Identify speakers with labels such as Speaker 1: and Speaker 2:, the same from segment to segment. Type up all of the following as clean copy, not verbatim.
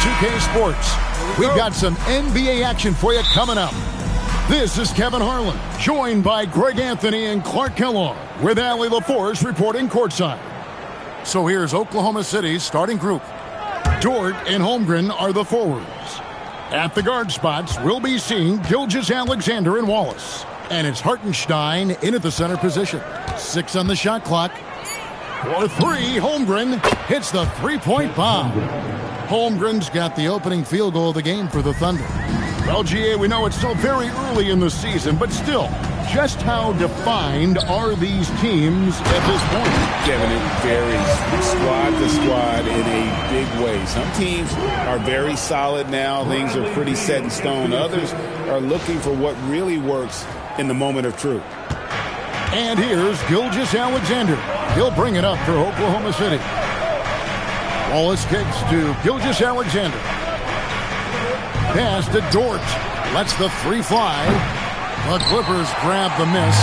Speaker 1: 2K Sports. We've got some NBA action for you coming up. This is Kevin Harlan, joined by Greg Anthony and Clark Kellogg, with Allie LaForce reporting courtside. So here's Oklahoma City's starting group. Dort and Holmgren are the forwards. At the guard spots, we'll be seeing Gilgeous-Alexander and Wallace. And it's Hartenstein in at the center position. 6 on the shot clock. For 3, Holmgren hits the three-point bomb. Holmgren's got the opening field goal of the game for the Thunder. Well, GA, we know it's still very early in the season, but still, just how defined are these teams at this point?
Speaker 2: Kevin, it varies squad to squad in a big way. Some teams are very solid now. Things are pretty set in stone. Others are looking for what really works in the moment of truth.
Speaker 1: And here's Gilgeous-Alexander. He'll bring it up for Oklahoma City. Wallace kicks to Gilgeous-Alexander. Pass to Dort. Lets the 3 fly. The Clippers grab the miss.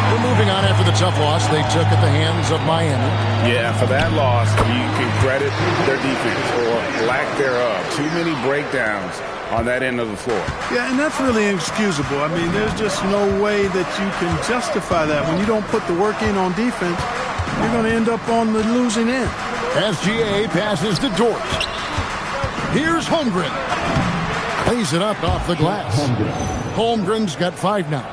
Speaker 1: They're moving on after the tough loss they took at the hands of Miami.
Speaker 2: Yeah, for that loss, you can credit their defense or lack thereof. Too many breakdowns on that end of the floor.
Speaker 3: Yeah, and that's really inexcusable. I mean, there's just no way that you can justify that. When you don't put the work in on defense, you're going to end up on the losing end.
Speaker 1: SGA passes to Dort. Here's Holmgren. Lays it up off the glass. Holmgren's got 5 now.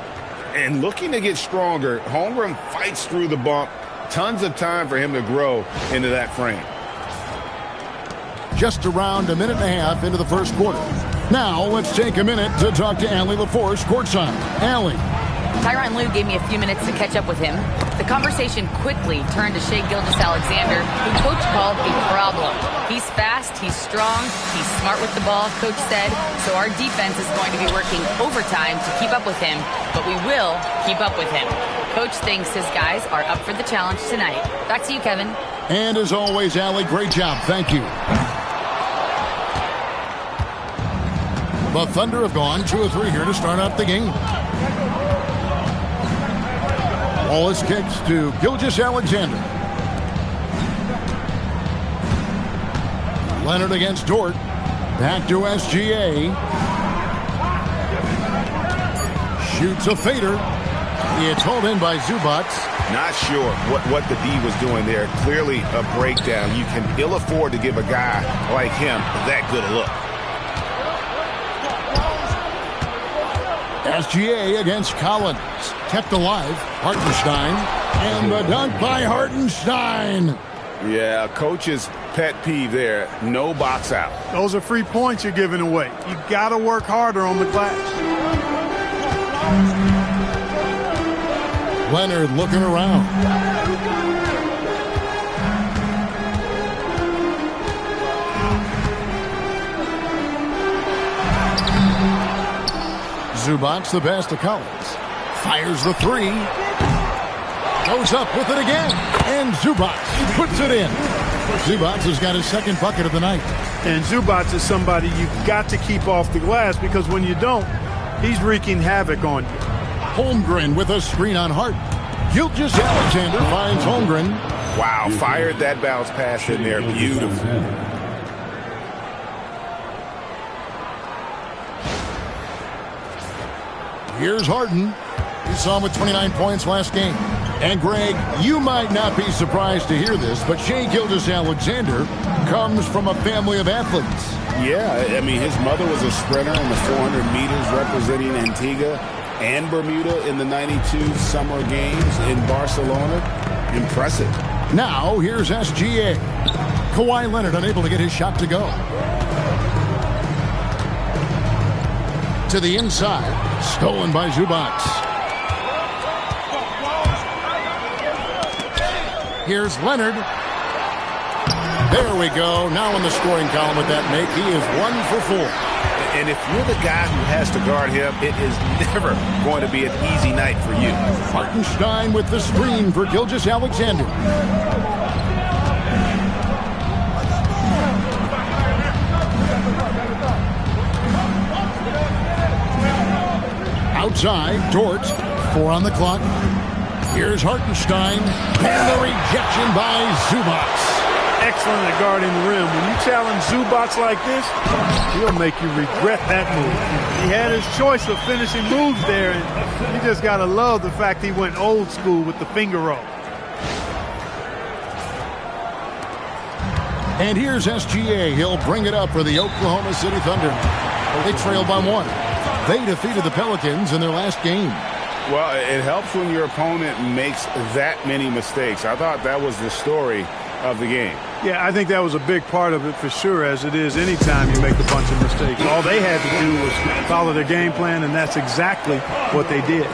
Speaker 2: And looking to get stronger, Holmgren fights through the bump. Tons of time for him to grow into that frame.
Speaker 1: Just around a minute and a half into the first quarter. Now, let's take a minute to talk to Allie LaForce courtside. Allie.
Speaker 4: Tyronn Lue gave me a few minutes to catch up with him. The conversation quickly turned to Shai Gilgeous-Alexander, who Coach called a problem. He's fast, he's strong, he's smart with the ball, Coach said, so our defense is going to be working overtime to keep up with him, but we will keep up with him. Coach thinks his guys are up for the challenge tonight. Back to you, Kevin.
Speaker 1: And as always, Allie, great job. Thank you. The Thunder have gone 2 of 3 here to start out the game. Wallace kicks to Gilgeous-Alexander. Leonard against Dort. Back to SGA. Shoots a fader. It's hauled in by Zubac.
Speaker 2: Not sure what the D was doing there. Clearly a breakdown. You can ill afford to give a guy like him that good a look.
Speaker 1: SGA against Collins. Kept alive. Hartenstein. And the dunk by Hartenstein.
Speaker 2: Yeah, coach's pet peeve there. No box out.
Speaker 3: Those are free points you're giving away. You got to work harder on the glass.
Speaker 1: Leonard looking around. Zubac the pass to Collins. Fires the 3. Goes up with it again. And Zubac puts it in. Zubac has got his 2nd bucket of the night.
Speaker 3: And Zubac is somebody you've got to keep off the glass, because when you don't, he's wreaking havoc on you.
Speaker 1: Holmgren with a screen on Hart. Gilgeous-Alexander finds Holmgren.
Speaker 2: Wow, fired that bounce pass in there. Beautiful.
Speaker 1: Here's Harden. You saw him with 29 points last game. And Greg, you might not be surprised to hear this, but Shai Gilgeous-Alexander comes from a family of athletes.
Speaker 2: Yeah, I mean, his mother was a sprinter in the 400 meters representing Antigua and Bermuda in the 92 Summer Games in Barcelona. Impressive.
Speaker 1: Now, here's SGA. Kawhi Leonard unable to get his shot to go. To the inside. Stolen by Zubac. Here's Leonard. There we go. Now in the scoring column with that make. He is 1 for 4.
Speaker 2: And if you're the guy who has to guard him, it is never going to be an easy night for you.
Speaker 1: Hartenstein with the screen for Gilgeous-Alexander. Outside, Dort. 4 on the clock. Here's Hartenstein. And the rejection by Zubac.
Speaker 3: excellent at guarding the rim. When you challenge Zubats like this, he'll make you regret that move. He had his choice of finishing moves there, and you just got to love the fact he went old school with the finger roll.
Speaker 1: And here's SGA. He'll bring it up for the Oklahoma City Thunder. They trail by 1. They defeated the Pelicans in their last game.
Speaker 2: Well, it helps when your opponent makes that many mistakes. I thought that was the story of the game.
Speaker 3: Yeah, I think that was a big part of it for sure, as it is anytime you make a bunch of mistakes. All they had to do was follow their game plan, and that's exactly what they did.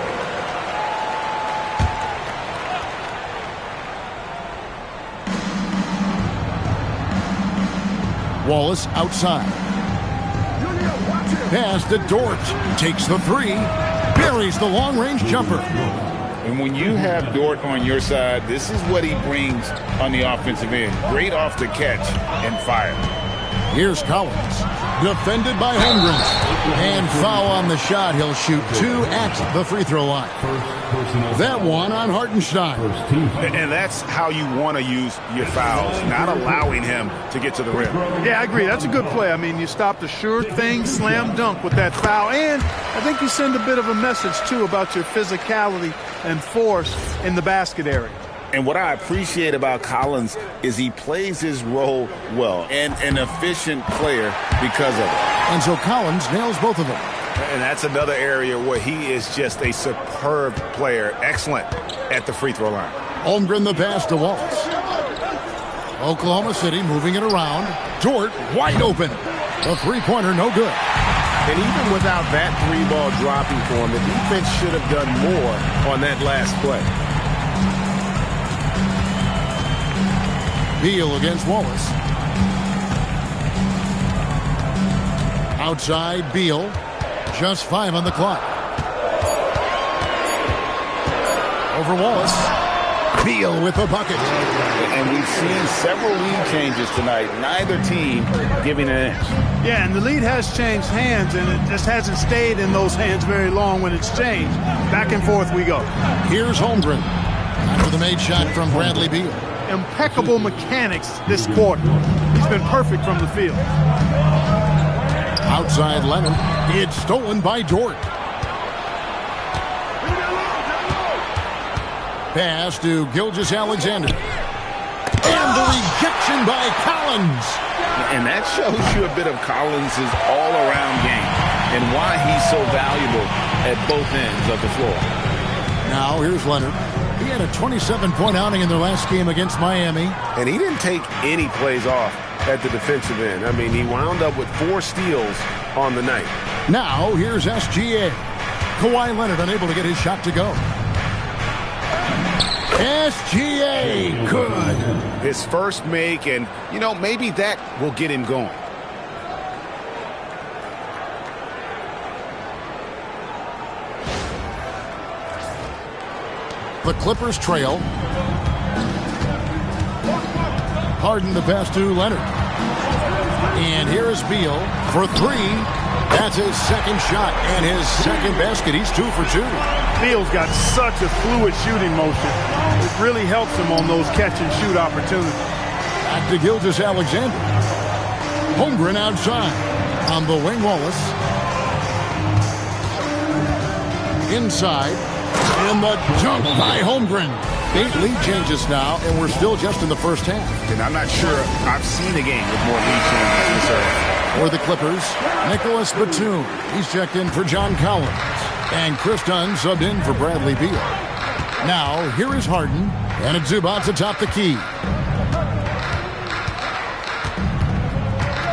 Speaker 1: Wallace outside. Pass to Dort. Takes the 3. Buries the long-range jumper.
Speaker 2: And when you have Dort on your side, this is what he brings on the offensive end. Great off the catch and fire.
Speaker 1: Here's Collins. Defended by Holmgren. And foul on the shot. He'll shoot 2 at the free throw line. That one on Hartenstein.
Speaker 2: And that's how you want to use your fouls, not allowing him to get to the rim.
Speaker 3: Yeah, I agree. That's a good play. I mean, you stop the sure thing, slam dunk with that foul. And I think you send a bit of a message, too, about your physicality and force in the basket area.
Speaker 2: And what I appreciate about Collins is he plays his role well, and an efficient player because of it.
Speaker 1: And so Collins nails both of them.
Speaker 2: And that's another area where he is just a superb player, excellent at the free throw line.
Speaker 1: Holmgren the pass to Wallace. Oklahoma City moving it around. Dort wide open. The three-pointer no good.
Speaker 5: And even without that 3-ball dropping for him, the defense should have done more on that last play.
Speaker 1: Beal against Wallace. Outside Beal. Just 5 on the clock. Over Wallace. Beal with the bucket.
Speaker 2: And we've seen several lead changes tonight. Neither team giving an inch.
Speaker 3: Yeah, and the lead has changed hands, and it just hasn't stayed in those hands very long when it's changed. Back and forth we go.
Speaker 1: Here's Holmgren. After the made shot from Bradley Beal.
Speaker 3: Impeccable mechanics this quarter. He's been perfect from the field.
Speaker 1: Outside Leonard. It's stolen by Dort. Pass to Gilgeous-Alexander. And the rejection by Collins.
Speaker 2: And that shows you a bit of Collins' all-around game and why he's so valuable at both ends of the floor.
Speaker 1: Now here's Leonard. He had a 27-point outing in their last game against Miami.
Speaker 5: And he didn't take any plays off at the defensive end. I mean, he wound up with 4 steals on the night.
Speaker 1: Now here's SGA. Kawhi Leonard unable to get his shot to go. SGA, good.
Speaker 2: His first make, and, you know, maybe that will get him going.
Speaker 1: The Clippers trail. Harden the pass to Leonard. And here is Beal for 3. That's his second shot and his second basket. He's 2 for 2.
Speaker 3: Beal's got such a fluid shooting motion. It really helps him on those catch-and-shoot opportunities.
Speaker 1: Back to Gilgeous-Alexander. Holmgren outside. On the wing, Wallace. Inside. And the dunk by Holmgren. 8 lead changes now, and we're still just in the first half.
Speaker 2: And I'm not sure I've seen a game with more lead changes this early.
Speaker 1: For the Clippers, Nicholas Batum. He's checked in for John Collins. And Chris Dunn subbed in for Bradley Beal. Now, here is Harden. And it's Zubats atop the key.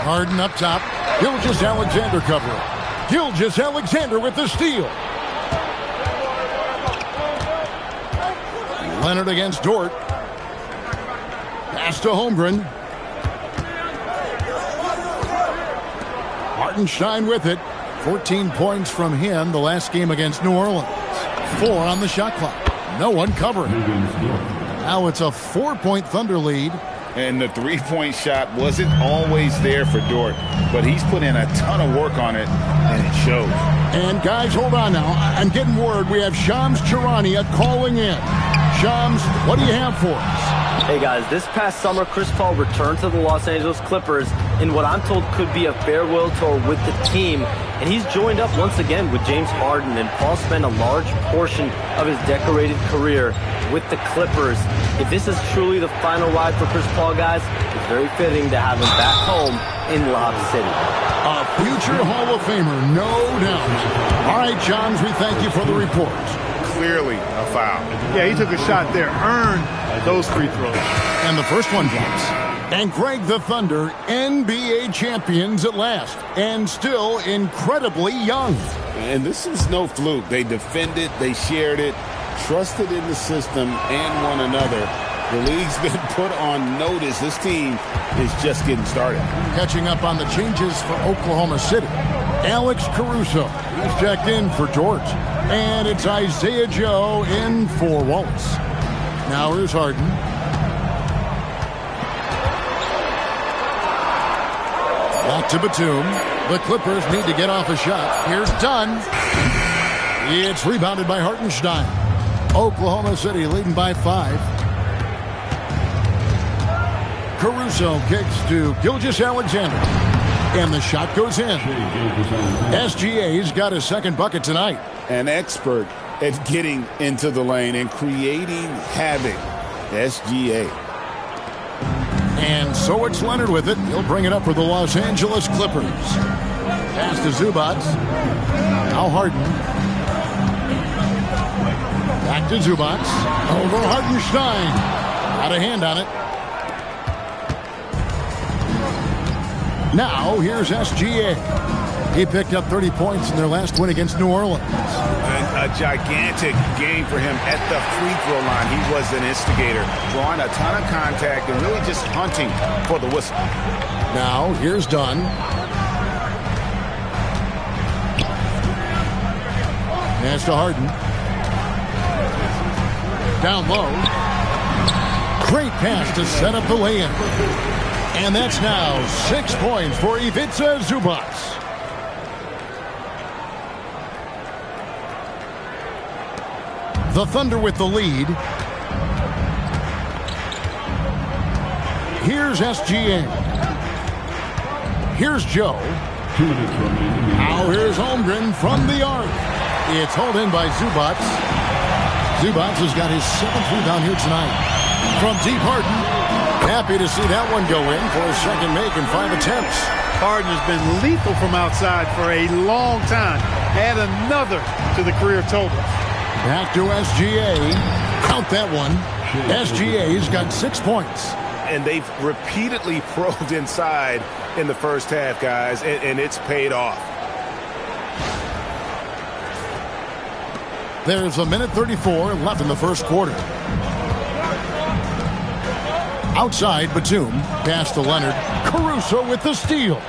Speaker 1: Harden up top. Gilgeous-Alexander covering. Gilgeous-Alexander with the steal. Leonard against Dort. Pass to Holmgren. Hartenstein with it. 14 points from him the last game against New Orleans. 4 on the shot clock. No one covering. Now it's a 4-point Thunder lead.
Speaker 2: And the three-point shot wasn't always there for Dort, but he's put in a ton of work on it, and it shows.
Speaker 1: And guys, hold on now. I'm getting word we have Shams Charania calling in. Shams, what do you have for us?
Speaker 6: Hey guys, this past summer, Chris Paul returned to the Los Angeles Clippers in what I'm told could be a farewell tour with the team. And he's joined up once again with James Harden, and Paul spent a large portion of his decorated career with the Clippers. If this is truly the final ride for Chris Paul, guys, it's very fitting to have him back home in Lob City.
Speaker 1: A future Hall of Famer, no doubt. All right, Johns, we thank you for the report.
Speaker 5: Clearly a foul.
Speaker 3: Yeah, he took a shot there, earned those free throws.
Speaker 1: And the first one drops. And Greg, the Thunder, NBA champions at last, and still incredibly young.
Speaker 2: And this is no fluke. They defended, they shared it, trusted in the system and one another. The league's been put on notice. This team is just getting started.
Speaker 1: Catching up on the changes for Oklahoma City. Alex Caruso, he's checked in for George. And it's Isaiah Joe in for Wallace. Now here's Harden. Back to Batum. The Clippers need to get off a shot. Here's Dunn. It's rebounded by Hartenstein. Oklahoma City leading by 5. Caruso kicks to Gilgeous-Alexander. And the shot goes in. SGA's got his second bucket tonight.
Speaker 2: An expert at getting into the lane and creating havoc. SGA.
Speaker 1: And so it's Leonard with it. He'll bring it up for the Los Angeles Clippers. Pass to Zubac. Now Harden. Back to Zubac. Over Hartenstein. Got a hand on it. Now here's SGA. He picked up 30 points in their last win against New Orleans.
Speaker 2: A gigantic game for him at the free throw line. He was an instigator, drawing a ton of contact and really just hunting for the whistle.
Speaker 1: Now here's Dunn. Pass to Harden. Down low. Great pass to set up the lay-in. And that's now 6 points for Ivica Zubac. The Thunder with the lead. Here's SGA. Here's Joe. Now here's Holmgren from the arc. It's hauled in by Zubac. Zubac has got his 7th rebound here tonight. From deep, Harden. Happy to see that one go in for a second make in 5 attempts.
Speaker 3: Harden has been lethal from outside for a long time. Add another to the career total.
Speaker 1: Back to SGA. Count that one. SGA's got 6 points.
Speaker 5: And they've repeatedly probed inside in the first half, guys, and it's paid off.
Speaker 1: There's 1:34 left in the first quarter. Outside, Batum. Pass to Leonard. Caruso with the steal.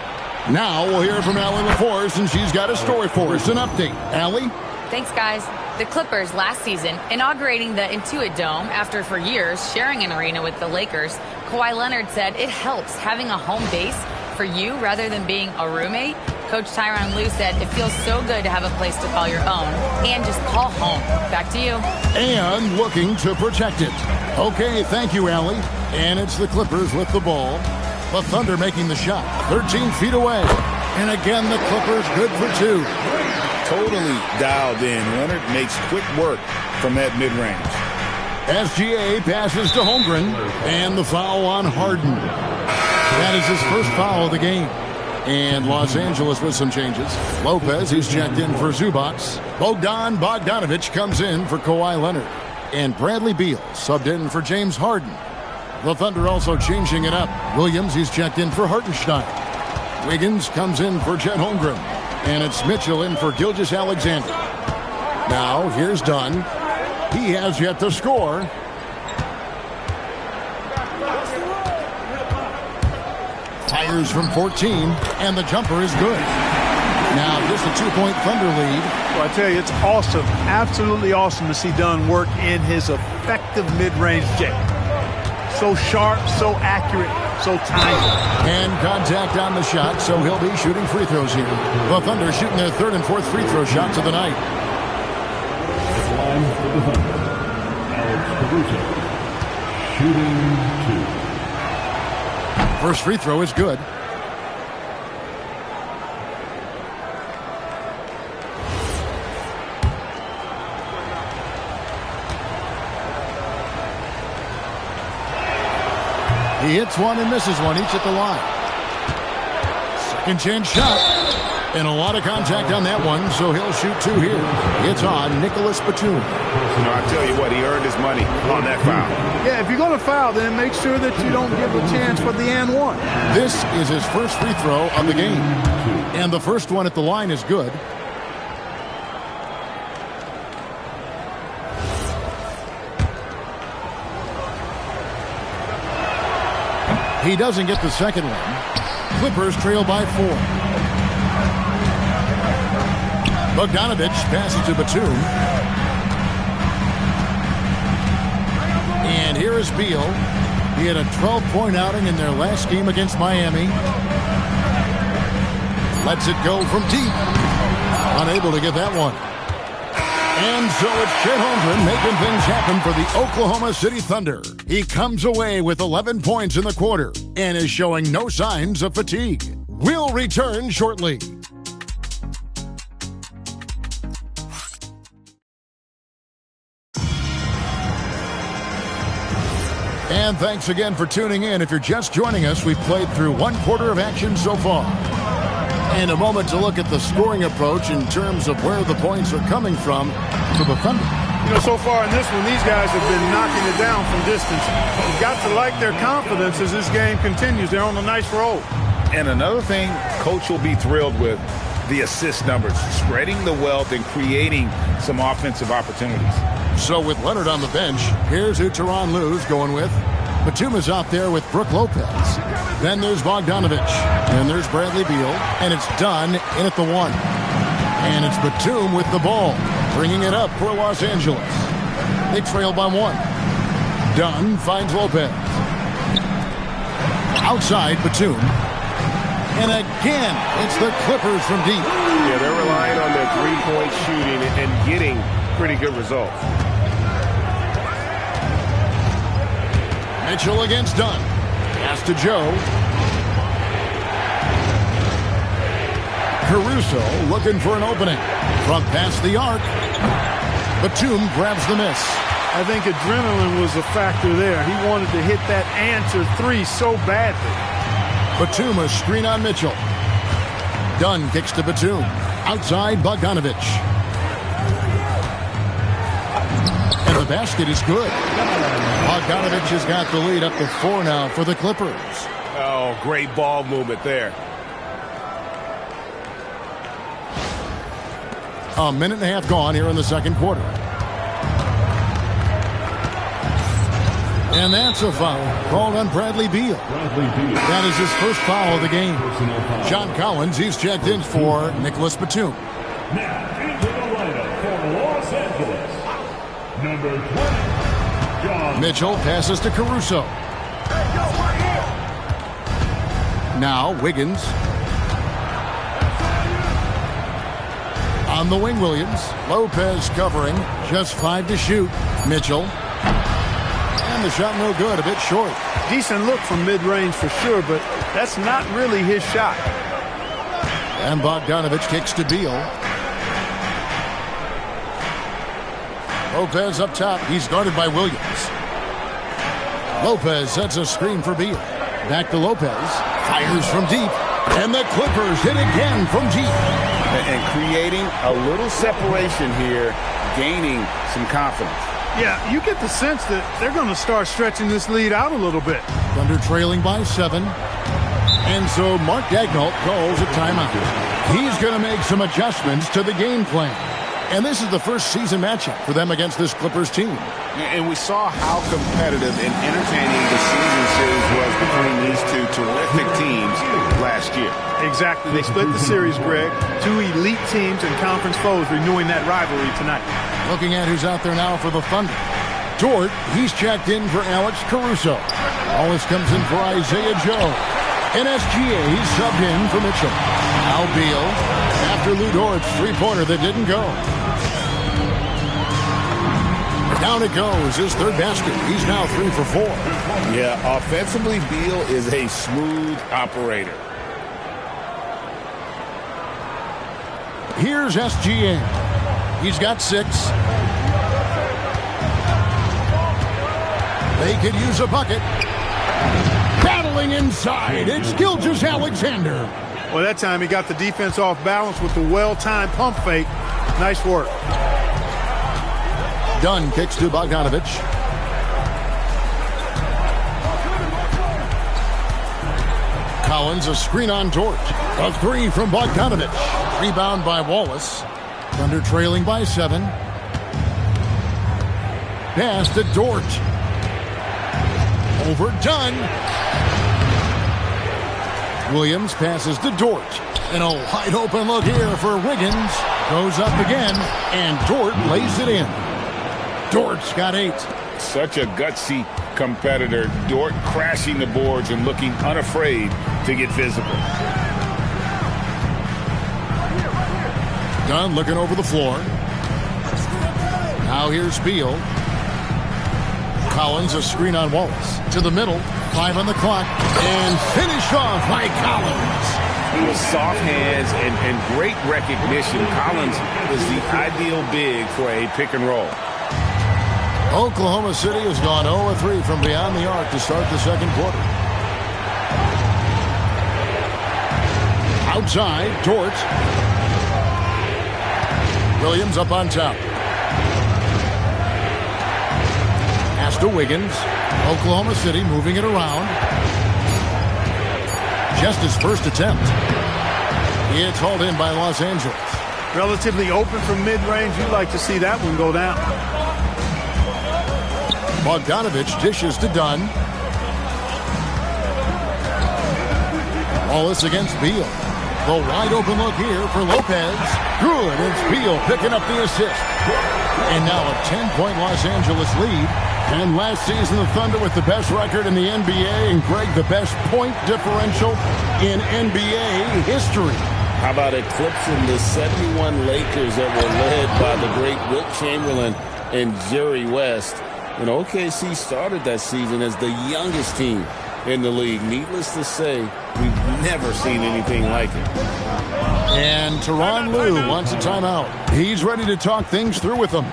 Speaker 1: Now we'll hear from Allie LaForce, and she's got a story for us. An update. Allie?
Speaker 4: Thanks, guys. The Clippers last season inaugurating the Intuit Dome after for years sharing an arena with the Lakers. Kawhi Leonard said it helps having a home base for you rather than being a roommate. Coach Tyronn Lue said it feels so good to have a place to call your own and just call home. Back to you.
Speaker 1: And looking to protect it. Okay, thank you, Allie. And it's the Clippers with the ball. The Thunder making the shot. 13 feet away. And again, the Clippers good for 2.
Speaker 2: Totally dialed in. Leonard makes quick work from that mid-range.
Speaker 1: SGA passes to Holmgren. And the foul on Harden. That is his first foul of the game. And Los Angeles with some changes. Lopez, he's checked in for Zubac. Bogdan Bogdanovic comes in for Kawhi Leonard. And Bradley Beal subbed in for James Harden. The Thunder also changing it up. Williams, he's checked in for Hartenstein. Wiggins comes in for Chet Holmgren. And it's Mitchell in for Gilgeous-Alexander. Now, here's Dunn. He has yet to score. Fires from 14, and the jumper is good. Now, just a 2-point Thunder lead.
Speaker 3: Well, I tell you, it's awesome, absolutely awesome to see Dunn work in his effective mid-range jam. So sharp, so accurate, so timely.
Speaker 1: And contact on the shot, so he'll be shooting free throws here. The Thunder shooting their 3rd and 4th free throw shots of the night. Shooting 2. First free throw is good. He hits one and misses one, each at the line. Second chance shot. And a lot of contact on that one, so he'll shoot 2 here. It's on Nicholas Batum.
Speaker 2: I'll tell you what, he earned his money on that foul.
Speaker 3: Yeah, if you're going to foul, then make sure that you don't give a chance for the and one.
Speaker 1: This is his first free throw of the game. And the first one at the line is good. He doesn't get the second one. Clippers trail by 4. Bogdanovich passes to Batum. And here is Beal. He had a 12-point outing in their last game against Miami. Lets it go from deep. Unable to get that one. And so it's Chet Holmgren making things happen for the Oklahoma City Thunder. He comes away with 11 points in the quarter and is showing no signs of fatigue. We'll return shortly. And thanks again for tuning in. If you're just joining us, we've played through 1 quarter of action so far. And a moment to look at the scoring approach in terms of where the points are coming from for the Thunder.
Speaker 3: You know, so far in this one, these guys have been knocking it down from distance. You've got to like their confidence as this game continues. They're on a nice roll.
Speaker 2: And another thing Coach will be thrilled with, the assist numbers, spreading the wealth and creating some offensive opportunities.
Speaker 1: So with Leonard on the bench, here's who Tyronn Lue's going with. Batum is out there with Brook Lopez. Then there's Bogdanovich. And there's Bradley Beal. And it's Dunn in at the 1. And it's Batum with the ball, bringing it up for Los Angeles. They trail by 1. Dunn finds Lopez. Outside Batum. And again, it's the Clippers from deep.
Speaker 5: Yeah, they're relying on their three-point shooting and getting pretty good results.
Speaker 1: Mitchell against Dunn. Pass to Joe. Caruso looking for an opening. From past the arc. Batum grabs the miss.
Speaker 3: I think adrenaline was a factor there. He wanted to hit that answer 3 so badly.
Speaker 1: Batum a screen on Mitchell. Dunn kicks to Batum. Outside Bogdanovich. And the basket is good. Bogdanovich has got the lead up to 4 now for the Clippers.
Speaker 5: Oh, great ball movement there.
Speaker 1: A minute and a half gone here in the second quarter. And that's a foul called on Bradley Beal. That is his first foul of the game. John Collins, he's checked in for Nicholas Batum.
Speaker 7: Now into the lineup for Los Angeles, number 20, John.
Speaker 1: Mitchell passes to Caruso. Now Wiggins. On the wing, Williams. Lopez covering. Just 5 to shoot. Mitchell. And the shot no good. A bit short.
Speaker 3: Decent look from mid-range for sure, but that's not really his shot.
Speaker 1: And Bogdanovich kicks to Beal. Lopez up top. He's guarded by Williams. Lopez sets a screen for Beal. Back to Lopez. Fires from deep. And the Clippers hit again from deep.
Speaker 2: And creating a little separation here, gaining some confidence.
Speaker 3: Yeah, you get the sense that they're going to start stretching this lead out a little bit.
Speaker 1: Thunder trailing by 7. And so Mark Daigneault calls a timeout. He's going to make some adjustments to the game plan. And this is the first season matchup for them against this Clippers team.
Speaker 2: And we saw how competitive and entertaining the season series was between these two terrific teams last year.
Speaker 3: Exactly. They split the series, Greg. 2 elite teams and conference foes renewing that rivalry tonight.
Speaker 1: Looking at who's out there now for the Thunder. Dort, he's checked in for Alex Caruso. Wallace comes in for Isaiah Joe. And SGA, he's subbed in for Mitchell. Now Beal, after Lou Dort's three-pointer that didn't go. Down it goes, his third basket. He's now 3 for 4.
Speaker 2: Yeah, offensively, Beal is a smooth operator.
Speaker 1: Here's SGA. He's got 6. They could use a bucket. Battling inside, it's Gilgeous-Alexander.
Speaker 3: Well, that time he got the defense off balance with the well-timed pump fake. Nice work.
Speaker 1: Dunn kicks to Bogdanovich. Collins, a screen on Dort. A 3 from Bogdanovich. Rebound by Wallace. Thunder trailing by 7. Pass to Dort. Over Dunn. Williams passes to Dort. And a wide open look here for Wiggins. Goes up again, and Dort lays it in. Dort's got 8.
Speaker 2: Such a gutsy competitor. Dort crashing the boards and looking unafraid to get visible.
Speaker 1: Dunn looking over the floor. Now here's Beal. Collins, a screen on Wallace. To the middle, 5 on the clock, and finished off by Collins.
Speaker 2: With soft hands and great recognition, Collins is the ideal big for a pick and roll.
Speaker 1: Oklahoma City has gone 0-3 from beyond the arc to start the second quarter. Outside, Dort. Williams up on top. Pass to Wiggins. Oklahoma City moving it around. Just his first attempt. It's hauled in by Los Angeles.
Speaker 3: Relatively open from mid-range. You'd like to see that one go down.
Speaker 1: Bogdanovich dishes to Dunn. Wallace against Beal. The wide open look here for Lopez. Good. It's Beal picking up the assist. And now a 10-point Los Angeles lead. And last season, the Thunder with the best record in the NBA, and Greg, the best point differential in NBA history.
Speaker 2: How about eclipsing the 71 Lakers that were led by the great Wilt Chamberlain and Jerry West? And OKC started that season as the youngest team in the league. Needless to say, we've never seen anything like it.
Speaker 1: And Tyronn Lue wants a timeout. He's ready to talk things through with them.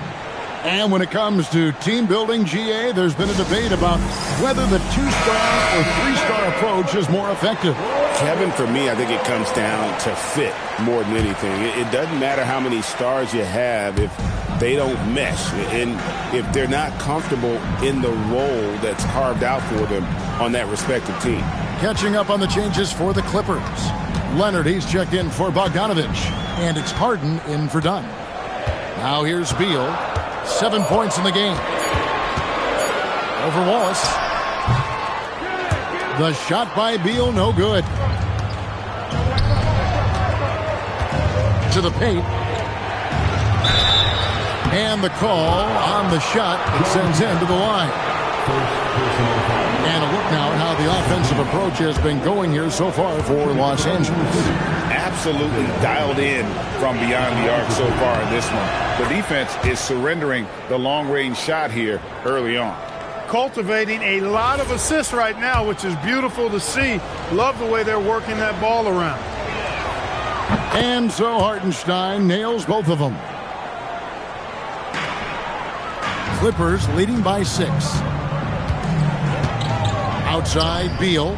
Speaker 1: And when it comes to team building, GA, there's been a debate about whether the 2-star or 3-star approach is more effective.
Speaker 2: Kevin, for me, I think it comes down to fit more than anything. It doesn't matter how many stars you have if they don't mesh and if they're not comfortable in the role that's carved out for them on that respective team.
Speaker 1: Catching up on the changes for the Clippers. Leonard, he's checked in for Bogdanovich. And it's Harden in for Dunn. Now here's Beal. 7 points in the game. Over Wallace. The shot by Beal, no good. To the paint. And the call on the shot. It sends in to the line. And a look now at how the offensive approach has been going here so far for Los Angeles.
Speaker 2: Absolutely dialed in from beyond the arc so far in this one. The defense is surrendering the long-range shot here early on.
Speaker 3: Cultivating a lot of assists right now, which is beautiful to see. Love the way they're working that ball around.
Speaker 1: And so Hartenstein nails both of them. Clippers leading by 6. Outside, Beal.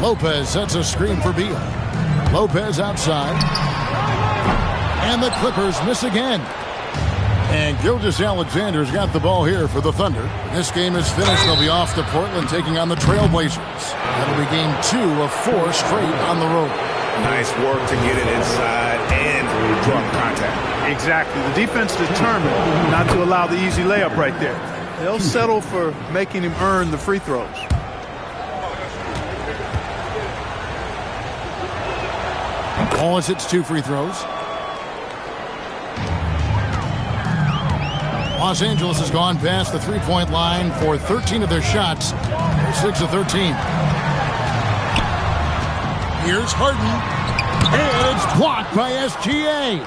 Speaker 1: Lopez sets a screen for Beal. Lopez outside. And the Clippers miss again. And Gilgeous-Alexander's got the ball here for the Thunder. This game is finished. They'll be off to Portland taking on the Trailblazers. That'll be game 2 of 4 straight on the road.
Speaker 2: Nice work to get it inside and draw contact.
Speaker 3: Exactly. The defense determined not to allow the easy layup right there. They'll settle for making him earn the free throws.
Speaker 1: Wallace hits 2 free throws. Los Angeles has gone past the three-point line for 13 of their shots. They're 6 of 13. Here's Harden. And it's blocked by SGA.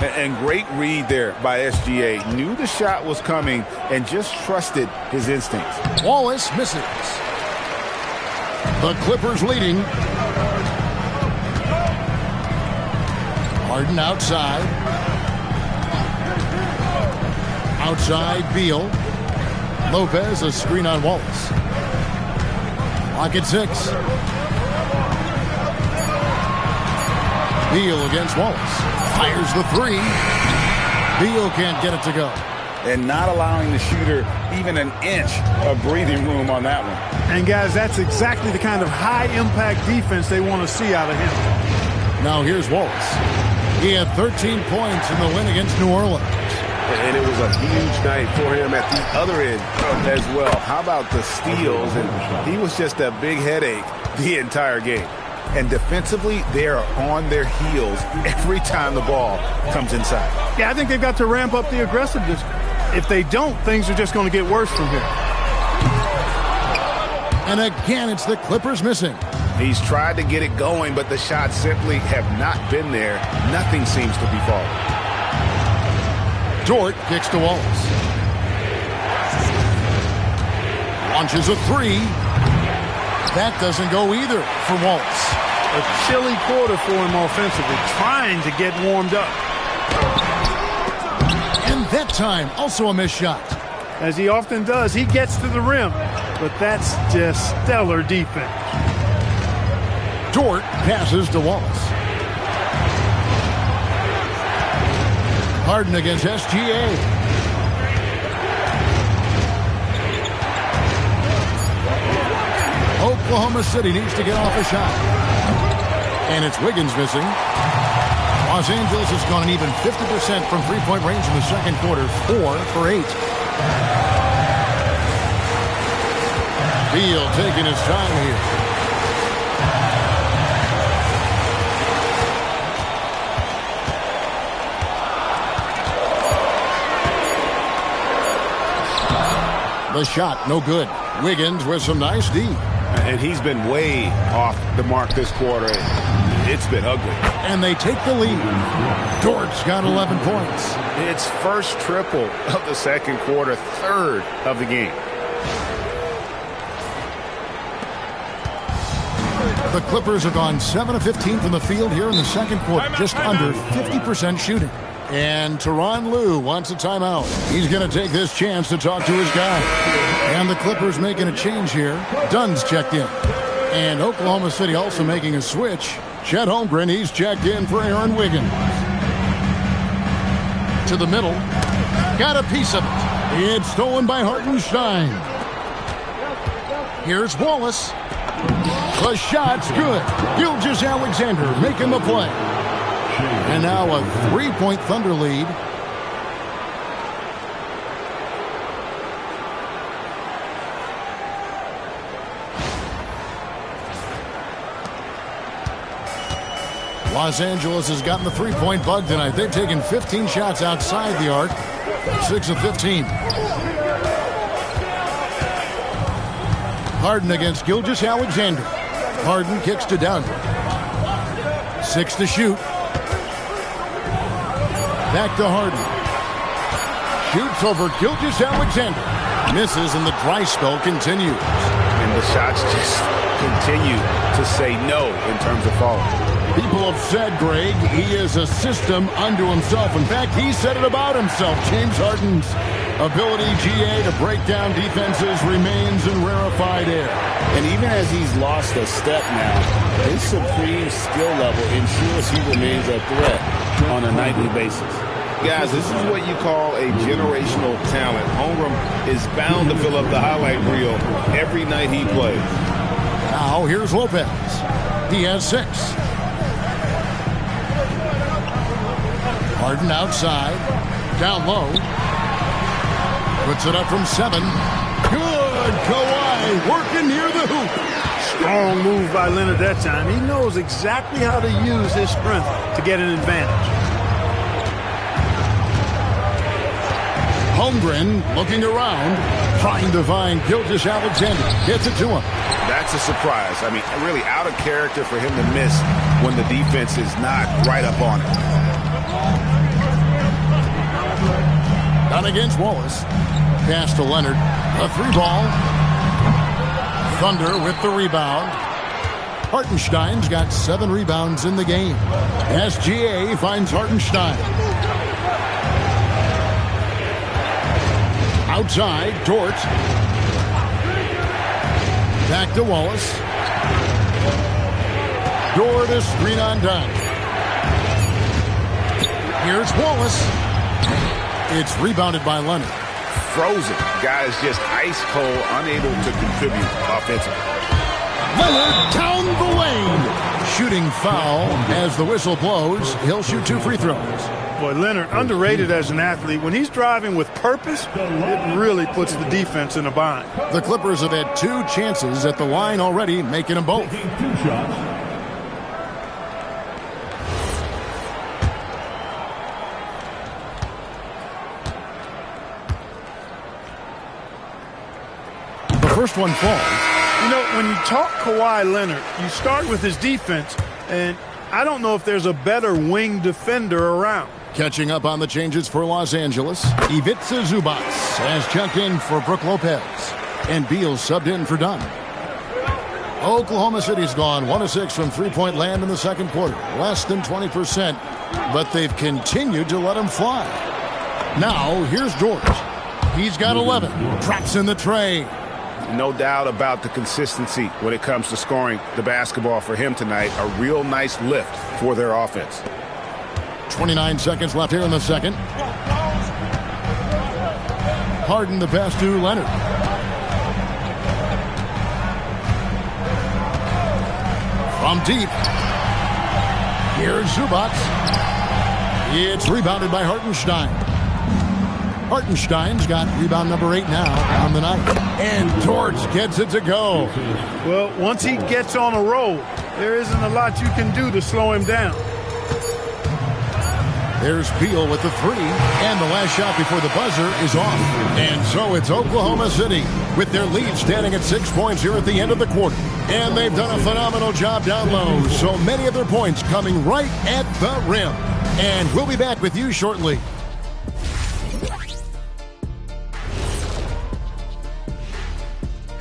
Speaker 2: And great read there by SGA. Knew the shot was coming and just trusted his instincts.
Speaker 1: Wallace misses. The Clippers leading. Harden outside. Outside, Beal. Lopez, a screen on Wallace. Lock at 6. Beal against Wallace. Fires the 3. Beal can't get it to go.
Speaker 2: And not allowing the shooter even an inch of breathing room on that one.
Speaker 3: And, guys, that's exactly the kind of high-impact defense they want to see out of him.
Speaker 1: Now here's Wallace. He had 13 points in the win against New Orleans.
Speaker 5: And it was a huge night for him at the other end as well. How about the steals? And he was just a big headache the entire game. And defensively, they are on their heels every time the ball comes inside.
Speaker 3: Yeah, I think they've got to ramp up the aggressiveness. If they don't, things are just going to get worse from here.
Speaker 1: And again, it's the Clippers missing.
Speaker 5: He's tried to get it going, but the shots simply have not been there. Nothing seems to be falling.
Speaker 1: Dort kicks to Wallace. Launches a 3. That doesn't go either for Wallace.
Speaker 3: A chilly quarter for him offensively, trying to get warmed up.
Speaker 1: And that time, also a missed shot.
Speaker 3: As he often does, he gets to the rim, but that's just stellar defense.
Speaker 1: Dort passes to Wallace. Harden against SGA. Oklahoma City needs to get off a shot. And it's Wiggins missing. Los Angeles has gone an even 50% from three-point range in the second quarter. 4 for 8. Beal taking his time here. The shot, no good. Wiggins with some nice D.
Speaker 2: And he's been way off the mark this quarter. It's been ugly.
Speaker 1: And they take the lead. Dort's got 11 points.
Speaker 2: It's first triple of the second quarter, third of the game.
Speaker 1: The Clippers have gone 7 of 15 from the field here in the second quarter. Just under 50% shooting. And Tyronn Lue wants a timeout. He's going to take this chance to talk to his guy. And the Clippers making a change here. Dunn's checked in. And Oklahoma City also making a switch. Chet Holmgren, he's checked in for Aaron Wiggins. To the middle. Got a piece of it. It's stolen by Hartenstein. Here's Wallace. The shot's good. Gilgeous-Alexander making the play. And now a 3-point Thunder lead. Los Angeles has gotten the three-point bug tonight. They've taken 15 shots outside the arc. 6 of 15. Harden against Gilgeous-Alexander. Harden kicks to Dunn. 6 to shoot. Back to Harden. Shoots over Gilgeous-Alexander. Misses and the dry spell continues.
Speaker 2: And the shots just continue to say no in terms of falling.
Speaker 1: People have said, Greg, he is a system unto himself. In fact, he said it about himself. James Harden's ability, GA, to break down defenses remains in rarefied air.
Speaker 2: And even as he's lost a step now, his supreme skill level ensures he remains a threat on a nightly basis. Guys, this is what you call a generational talent. Holmgren is bound to fill up the highlight reel every night he plays.
Speaker 1: Now here's Lopez. He has 6. Harden outside. Down low. Puts it up from 7. Good. Kawhi working near the hoop.
Speaker 3: Strong move by Leonard that time. He knows exactly how to use his strength to get an advantage.
Speaker 1: Holmgren looking around, trying to find Gilgeous-Alexander. Gets it to him.
Speaker 2: That's a surprise. I mean, really out of character for him to miss when the defense is not right up on it.
Speaker 1: Down against Wallace. Pass to Leonard. A 3-ball. Thunder with the rebound. Hartenstein's got 7 rebounds in the game. SGA finds Hartenstein. Outside, Dort. Back to Wallace. Dort is screen on done. Here's Wallace. It's rebounded by Leonard.
Speaker 5: Frozen. Guys just ice cold, unable to contribute offensively.
Speaker 1: Leonard down the lane. Shooting foul as the whistle blows. He'll shoot 2 free throws.
Speaker 3: Boy, Leonard, underrated as an athlete. When he's driving with purpose, it really puts the defense in a bind.
Speaker 1: The Clippers have had 2 chances at the line already, making them both.
Speaker 7: 2 shots.
Speaker 1: The first one falls.
Speaker 3: You know, when you talk Kawhi Leonard, you start with his defense, and I don't know if there's a better wing defender around.
Speaker 1: Catching up on the changes for Los Angeles, Ivica Zubac has checked in for Brook Lopez, and Beal subbed in for Dunn. Oklahoma City's gone 1 of 6 from three-point land in the second quarter, less than 20%, but they've continued to let him fly. Now, here's George. He's got 11, drops in the tray.
Speaker 5: No doubt about the consistency when it comes to scoring the basketball for him tonight. A real nice lift for their offense.
Speaker 1: 29 seconds left here in the second. Harden the pass to Leonard. From deep. Here's Zubac. It's rebounded by Hartenstein. Hartenstein's got rebound number 8 now on the night. And Dort gets it to go.
Speaker 3: Well, once he gets on a roll, there isn't a lot you can do to slow him down.
Speaker 1: There's Beal with the 3, and the last shot before the buzzer is off. And so it's Oklahoma City with their lead standing at 6 points here at the end of the quarter. And they've done a phenomenal job down low. So many of their points coming right at the rim. And we'll be back with you shortly.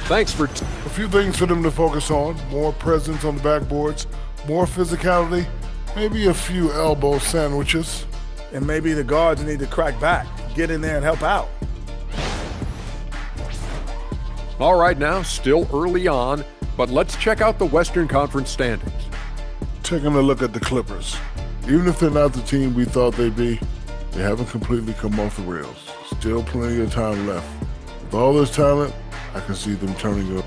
Speaker 8: Thanks for
Speaker 9: a few things for them to focus on. More presence on the backboards, more physicality, maybe a few elbow sandwiches.
Speaker 10: And maybe the guards need to crack back, get in there and help out.
Speaker 8: All right, now, still early on, but let's check out the Western Conference standings.
Speaker 9: Taking a look at the Clippers. Even if they're not the team we thought they'd be, they haven't completely come off the rails. Still plenty of time left. With all this talent, I can see them turning up.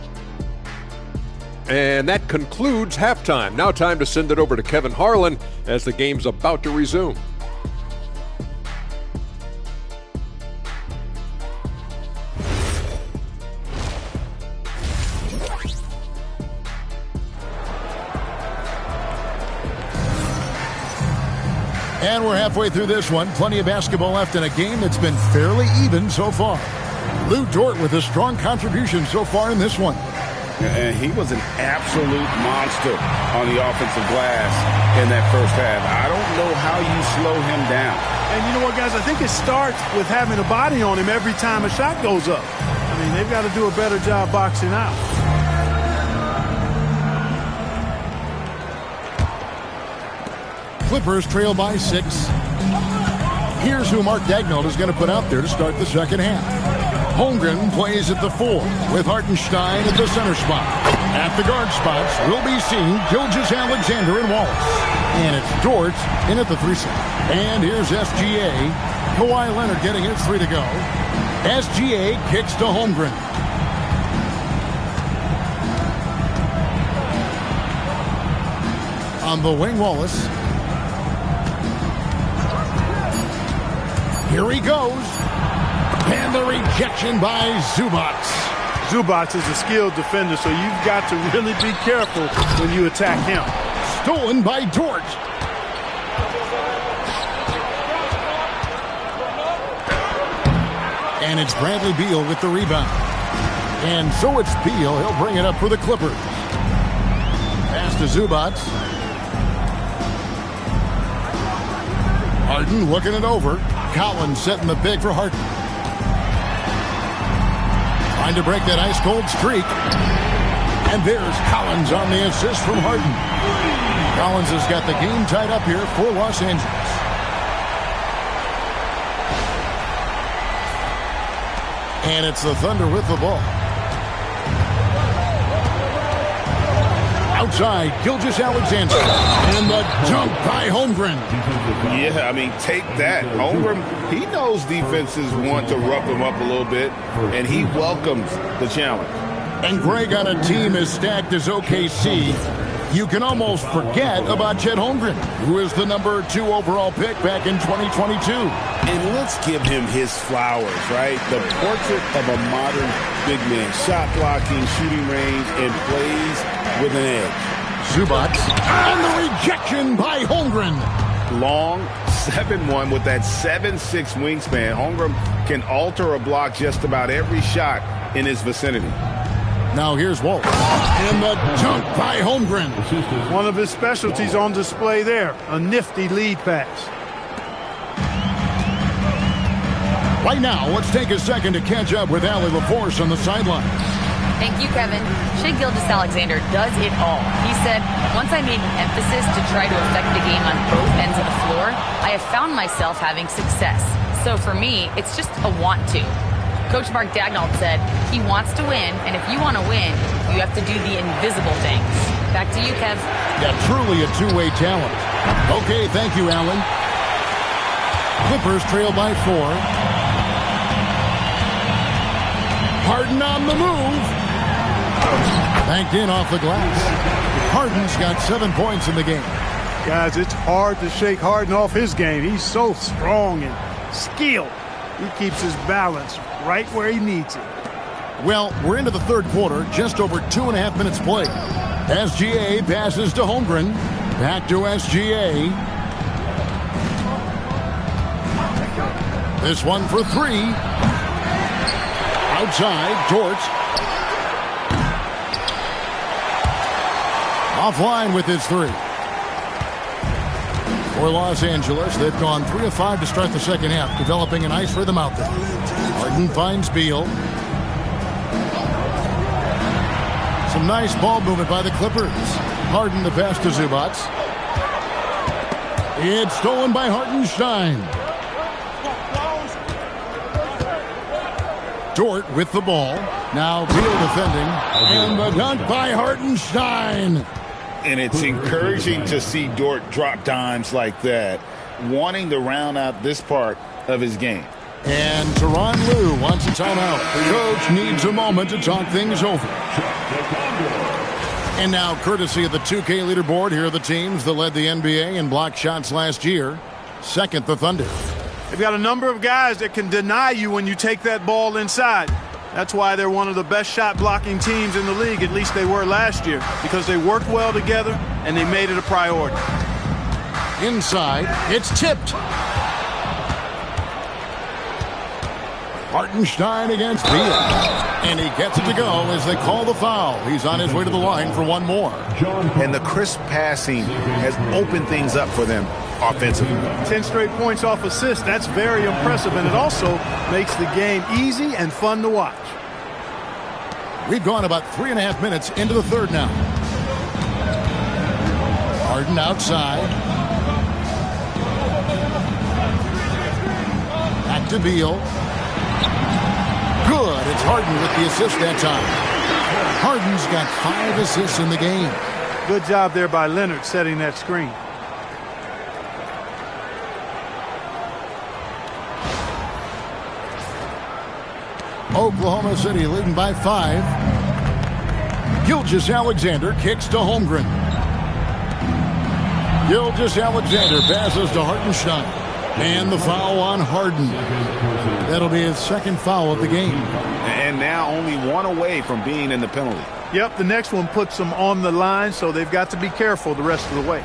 Speaker 8: And that concludes halftime. Now time to send it over to Kevin Harlan as the game's about to resume.
Speaker 1: And we're halfway through this one. Plenty of basketball left in a game that's been fairly even so far. Lou Dort with a strong contribution so far in this one.
Speaker 2: And he was an absolute monster on the offensive glass in that first half. I don't know how you slow him down.
Speaker 3: And you know what, guys? I think it starts with having a body on him every time a shot goes up. I mean, they've got to do a better job boxing out.
Speaker 1: Clippers trail by 6. Here's who Mark Daigneault is going to put out there to start the second half. Holmgren plays at the 4 with Hartenstein at the center spot. At the guard spots, we'll be seeing Gilgeous-Alexander and Wallace. And it's Dort in at the 3 spot. And here's SGA. Kawhi Leonard getting his 3 to go. SGA kicks to Holmgren. On the wing, Wallace. Here he goes. And the rejection by Zubac.
Speaker 3: Zubac is a skilled defender, so you've got to really be careful when you attack him.
Speaker 1: Stolen by Dort. And it's Bradley Beal with the rebound. And so it's Beal. He'll bring it up for the Clippers. Pass to Zubac. Harden looking it over. Collins setting the big for Harden. Trying to break that ice-cold streak. And there's Collins on the assist from Harden. Collins has got the game tied up here for Los Angeles. And it's the Thunder with the ball. Outside, Gilgeous-Alexander. And the dunk by Holmgren.
Speaker 2: Yeah, I mean, take that. Holmgren, he knows defenses want to rough him up a little bit, and he welcomes the challenge.
Speaker 1: And Greg, on a team as stacked as OKC, you can almost forget about Chet Holmgren, who is the number 2 overall pick back in 2022.
Speaker 2: And let's give him his flowers, right? The portrait of a modern big man. Shot blocking, shooting range, and plays with an edge.
Speaker 1: Zubac, and the rejection by Holmgren.
Speaker 2: Long, 7'1" with that 7'6" wingspan. Holmgren can alter a block just about every shot in his vicinity.
Speaker 1: Now here's Walt. And the dunk by Holmgren.
Speaker 3: One of his specialties on display there. A nifty lead pass.
Speaker 1: Right now, let's take a second to catch up with Allie LaForce on the sideline.
Speaker 4: Thank you, Kevin. Shai Gilgeous-Alexander does it all. He said, once I made an emphasis to try to affect the game on both ends of the floor, I have found myself having success. So for me, it's just a want to. Coach Mark Dagnall said he wants to win, and if you want to win, you have to do the invisible things. Back to you, Kev.
Speaker 1: Yeah, truly a two-way talent. Okay, thank you, Allen. Clippers trail by 4. Harden on the move. Banked in off the glass. Harden's got 7 points in the game.
Speaker 3: Guys, it's hard to shake Harden off his game. He's so strong and skilled. He keeps his balance right where he needs it.
Speaker 1: Well, we're into the third quarter, just over 2.5 minutes played. SGA passes to Holmgren. Back to SGA. This one for 3. Outside, Dort. Offline with his 3. For Los Angeles, they've gone 3 of 5 to start the second half, developing a nice rhythm out there. Harden finds Beal. Some nice ball movement by the Clippers. Harden the pass to Zubac. It's stolen by Hartenstein. Dort with the ball. Now Beal defending. And the dunk by Hartenstein.
Speaker 2: And it's encouraging to see Dort drop dimes like that, wanting to round out this part of his game.
Speaker 1: And Tyronn Lue wants a timeout. The coach needs a moment to talk things over. And now, courtesy of the 2K leaderboard, here are the teams that led the NBA in block shots last year. Second, the Thunder.
Speaker 3: They've got a number of guys that can deny you when you take that ball inside. That's why they're one of the best shot blocking teams in the league, at least they were last year, because they worked well together and they made it a priority.
Speaker 1: Inside, it's tipped. Hartenstein against Beal. And he gets it to go as they call the foul. He's on his way to the line for one more.
Speaker 5: And the crisp passing has opened things up for them offensively.
Speaker 3: 10 straight points off assists. That's very impressive, and it also makes the game easy and fun to watch.
Speaker 1: We've gone about 3.5 minutes into the third now. Harden outside. Back to Beal. Good. It's Harden with the assist that time. Harden's got 5 assists in the game.
Speaker 3: Good job there by Leonard setting that screen.
Speaker 1: Oklahoma City leading by 5. Gilgeous-Alexander kicks to Holmgren. Gilgeous-Alexander passes to Hartenstein. And the foul on Harden. That'll be his second foul of the game.
Speaker 5: And now only one away from being in the penalty.
Speaker 3: Yep, the next one puts them on the line, so they've got to be careful the rest of the way.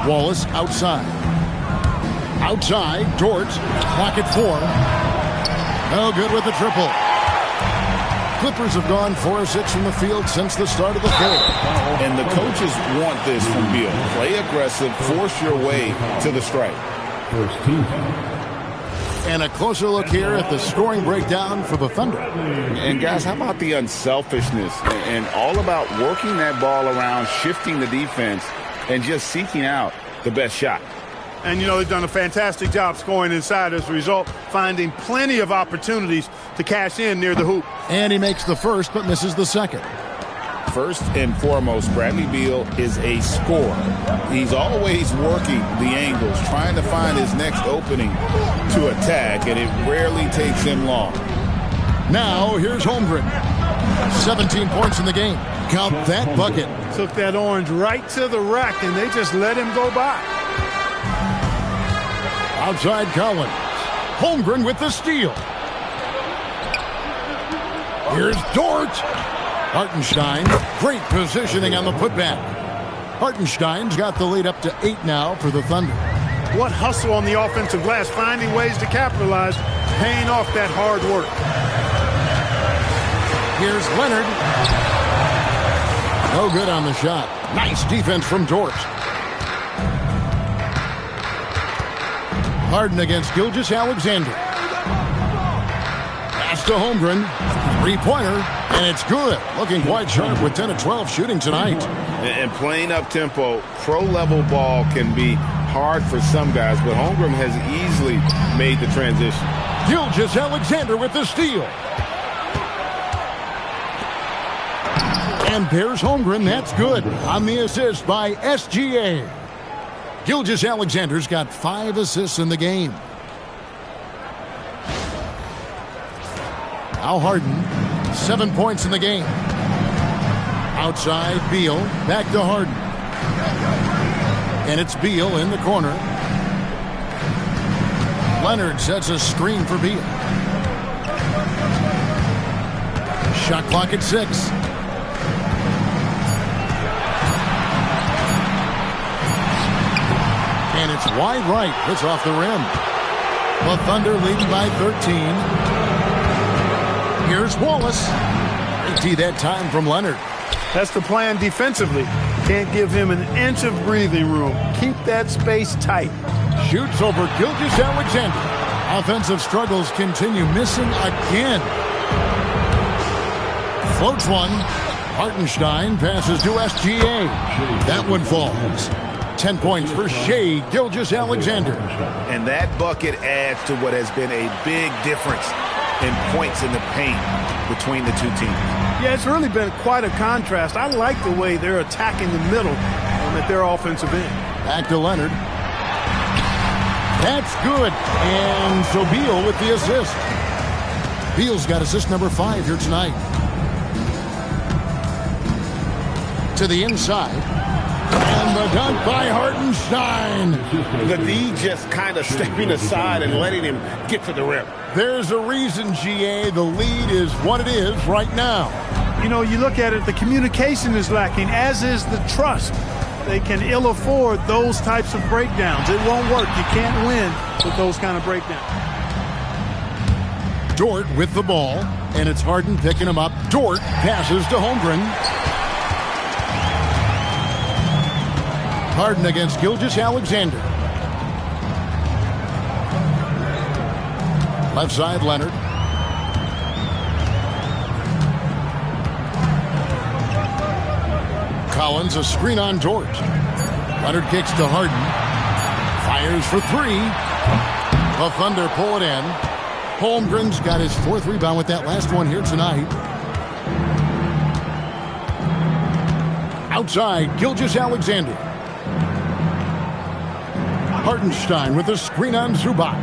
Speaker 1: Wallace outside. Outside, Dort. Clock at 4. No good with the triple. Clippers have gone 4 of 6 from the field since the start of the fourth.
Speaker 2: And the coaches want this from Beal. Play aggressive, force your way to the strike.
Speaker 1: And a closer look here at the scoring breakdown for the Thunder.
Speaker 2: And guys, how about the unselfishness and all about working that ball around, shifting the defense, and just seeking out the best shot.
Speaker 3: And, you know, they've done a fantastic job scoring inside as a result, finding plenty of opportunities to cash in near the hoop.
Speaker 1: And he makes the first but misses the second.
Speaker 2: First and foremost, Bradley Beal is a scorer. He's always working the angles, trying to find his next opening to attack, and it rarely takes him long.
Speaker 1: Now, here's Holmgren. 17 points in the game. Count that bucket.
Speaker 3: Took that orange right to the rack, and they just let him go by.
Speaker 1: Outside Collins. Holmgren with the steal. Here's Dort. Hartenstein. Great positioning on the putback. Hartenstein's got the lead up to 8 now for the Thunder.
Speaker 3: What hustle on the offensive glass, finding ways to capitalize, paying off that hard work.
Speaker 1: Here's Leonard. No good on the shot. Nice defense from Dort. Harden against Gilgeous-Alexander. Pass to Holmgren. Three-pointer, and it's good. Looking quite sharp with 10 of 12 shooting tonight.
Speaker 2: And playing up-tempo, pro-level ball can be hard for some guys, but Holmgren has easily made the transition.
Speaker 1: Gilgeous-Alexander with the steal. And there's Holmgren. That's good on the assist by SGA. Gilgeous-Alexander's got 5 assists in the game. Now Harden, 7 points in the game. Outside, Beal, back to Harden. And it's Beal in the corner. Leonard sets a screen for Beal. Shot clock at 6. And it's wide right. It's off the rim. The Thunder leading by 13. Here's Wallace. Empty that time from Leonard.
Speaker 3: That's the plan defensively. Can't give him an inch of breathing room. Keep that space tight.
Speaker 1: Shoots over Gilgeous-Alexander. Offensive struggles continue. Missing again. Floats one. Hartenstein passes to SGA. That one falls. 10 points for Shai Gilgeous-Alexander.
Speaker 5: And that bucket adds to what has been a big difference in points in the paint between the two teams.
Speaker 3: Yeah, it's really been quite a contrast. I like the way they're attacking the middle at their offensive end.
Speaker 1: Back to Leonard. That's good. And so Beal with the assist. Beal's got assist number 5 here tonight. To the inside. And the dunk by Hartenstein.
Speaker 5: The D just kind of stepping aside and letting him get to the rim.
Speaker 1: There's a reason, GA. The lead is what it is right now.
Speaker 3: You know, you look at it, the communication is lacking, as is the trust. They can ill afford those types of breakdowns. It won't work. You can't win with those kind of breakdowns.
Speaker 1: Dort with the ball, and it's Harden picking him up. Dort passes to Holmgren. Harden against Gilgeous-Alexander. Left side, Leonard. Collins, a screen on Dort. Leonard kicks to Harden. Fires for 3. The Thunder pull it in. Holmgren's got his 4th rebound with that last one here tonight. Outside, Gilgeous-Alexander. Hartenstein with a screen on Zubac.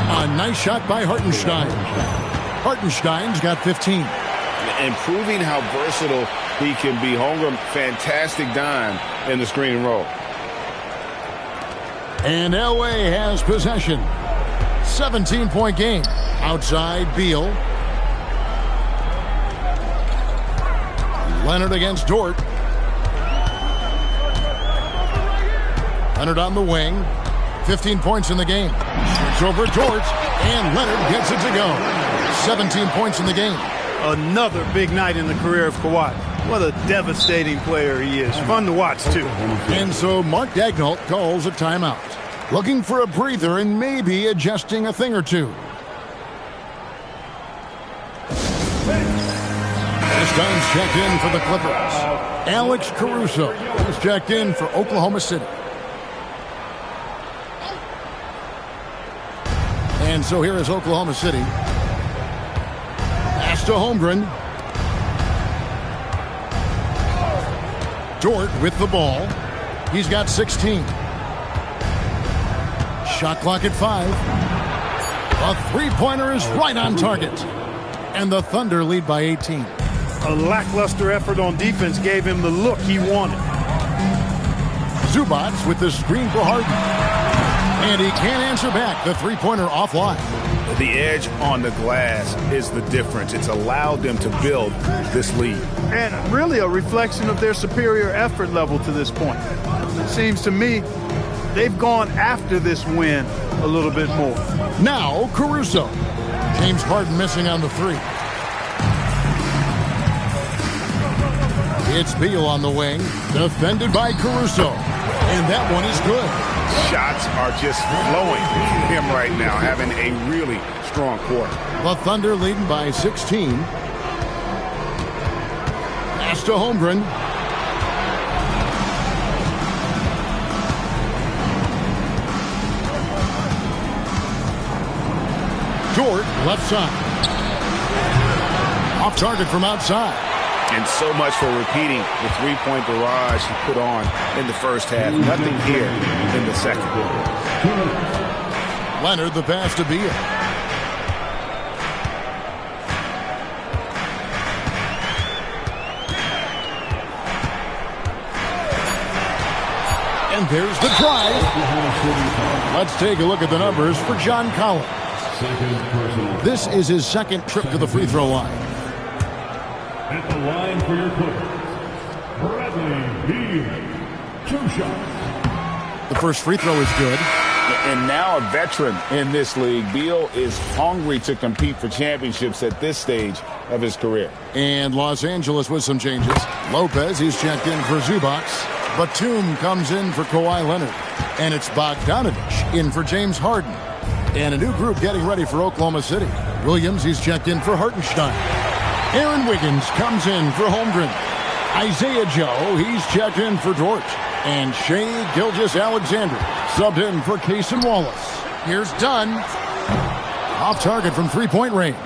Speaker 1: A nice shot by Hartenstein. Hartenstein's got 15.
Speaker 2: And proving how versatile he can be. Holmgren, fantastic dime in the screen and roll.
Speaker 1: And LA has possession. 17-point game. Outside, Beal. Leonard against Dort. Leonard on the wing. 15 points in the game. Switch over George, and Leonard gets it to go. 17 points in the game.
Speaker 3: Another big night in the career of Kawhi. What a devastating player he is. Fun to watch, too.
Speaker 1: And so Mark Daignault calls a timeout. Looking for a breather and maybe adjusting a thing or two. This time's checked in for the Clippers. Alex Caruso is checked in for Oklahoma City. And so here is Oklahoma City. Pass to Holmgren. Dort with the ball. He's got 16. Shot clock at 5. A three-pointer is right on target. And the Thunder lead by 18.
Speaker 3: A lackluster effort on defense gave him the look he wanted.
Speaker 1: Zubac with the screen for Harden. And he can't answer back. The three-pointer offline.
Speaker 5: The edge on the glass is the difference. It's allowed them to build this lead.
Speaker 3: And really a reflection of their superior effort level to this point. It seems to me they've gone after this win a little bit more.
Speaker 1: Now Caruso. James Harden missing on the three. It's Beal on the wing, defended by Caruso. And that one is good.
Speaker 5: Shots are just flowing from him right now, having a really strong quarter.
Speaker 1: The Thunder leading by 16. Pass to Holmgren. Dort, left side. Off target from outside.
Speaker 5: And so much for repeating the three-point barrage he put on in the first half. Nothing here in the second.
Speaker 1: Leonard, the pass to Beal. And there's the drive. Let's take a look at the numbers for John Collins. This is his second trip to the free throw line.
Speaker 7: At the line for your Clippers, Bradley Beal, 2 shots.
Speaker 1: The first free throw is good.
Speaker 2: And now a veteran in this league, Beal is hungry to compete for championships at this stage of his career.
Speaker 1: And Los Angeles with some changes. Lopez, he's checked in for Zubac. Batum comes in for Kawhi Leonard. And it's Bogdanovich in for James Harden. And a new group getting ready for Oklahoma City. Williams, he's checked in for Hartenstein. Aaron Wiggins comes in for Holmgren. Isaiah Joe, he's checked in for Dort. And Shai Gilgeous-Alexander subbed in for Cason Wallace. Here's Dunn. Off target from three-point range.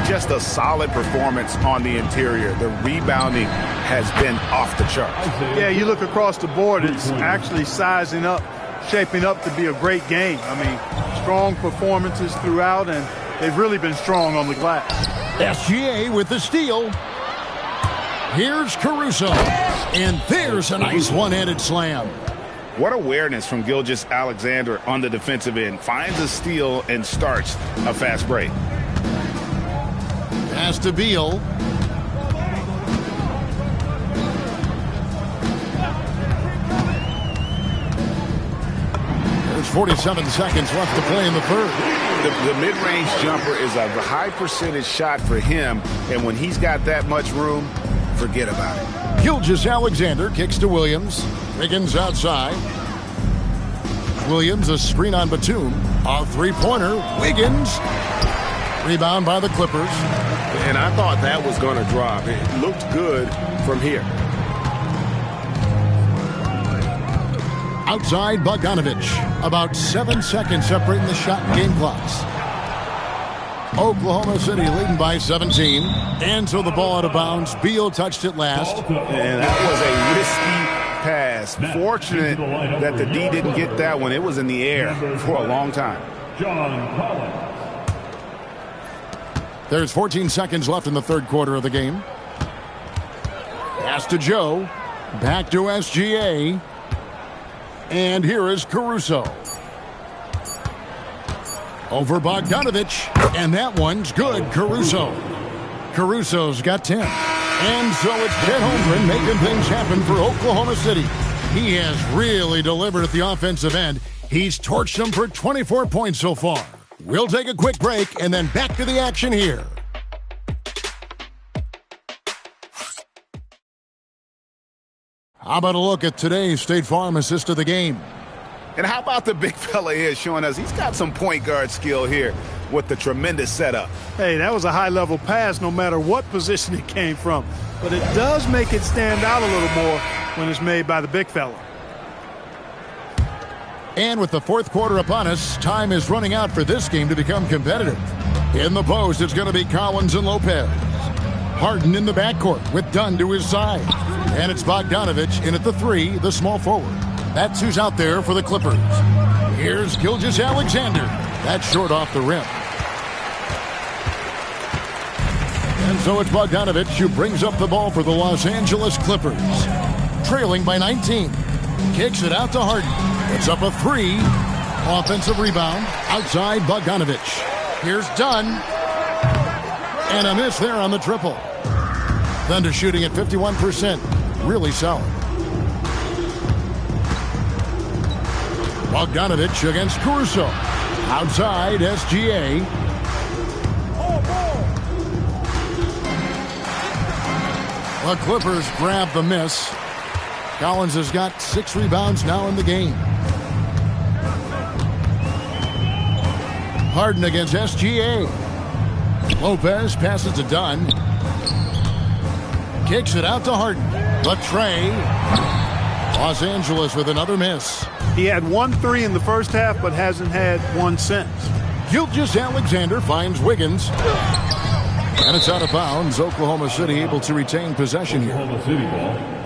Speaker 5: Just a solid performance on the interior. The rebounding has been off the charts.
Speaker 3: Yeah, you look across the board, it's actually sizing up, shaping up to be a great game. I mean, strong performances throughout, and they've really been strong on the glass.
Speaker 1: SGA with the steal. Here's Caruso. And there's a nice one-handed slam.
Speaker 5: What awareness from Gilgeous-Alexander on the defensive end. Finds a steal and starts a fast break.
Speaker 1: Pass to Beal. There's 47 seconds left to play in the third.
Speaker 5: The mid-range jumper is a high percentage shot for him, and when he's got that much room, forget about it.
Speaker 1: Gilgeous-Alexander kicks to Williams. Wiggins outside. Williams, a screen on Batum. A three-pointer. Wiggins. Rebound by the Clippers.
Speaker 5: And I thought that was going to drop. It looked good from here.
Speaker 1: Outside Bogdanovich. About 7 seconds separating the shot and game clocks. Oklahoma City leading by 17. And so the ball out of bounds. Beal touched it last.
Speaker 5: And that was a risky pass. Fortunate that the D didn't get that one. It was in the air for a long time.
Speaker 7: John Collins.
Speaker 1: There's 14 seconds left in the third quarter of the game. Pass to Joe. Back to SGA. And here is Caruso. Over Bogdanovich. And that one's good. Caruso. Caruso's got 10. And so it's Chet Holmgren making things happen for Oklahoma City. He has really delivered at the offensive end. He's torched them for 24 points so far. We'll take a quick break and then back to the action here. How about a look at today's State Farm assist of the game?
Speaker 5: And how about the big fella here showing us he's got some point guard skill here with the tremendous setup.
Speaker 3: Hey, that was a high-level pass no matter what position it came from. But it does make it stand out a little more when it's made by the big fella.
Speaker 1: And with the fourth quarter upon us, time is running out for this game to become competitive. In the post, it's going to be Collins and Lopez. Harden in the backcourt with Dunn to his side. And it's Bogdanovich in at the 3, the small forward. That's who's out there for the Clippers. Here's Gilgeous-Alexander. That's short off the rim. And so it's Bogdanovich who brings up the ball for the Los Angeles Clippers. Trailing by 19. Kicks it out to Harden. It's up a 3. Offensive rebound. Outside Bogdanovich. Here's Dunn. And a miss there on the triple. Thunder shooting at 51%. Really solid. Bogdanovich against Caruso. Outside SGA. The Clippers grab the miss. Collins has got 6 rebounds now in the game. Harden against SGA. Lopez passes to Dunn. Kicks it out to Harden. The tray. Los Angeles with another miss.
Speaker 3: He had 1 3 in the first half, but hasn't had one since.
Speaker 1: Gilgeous-Alexander finds Wiggins. And it's out of bounds. Oklahoma City able to retain possession here.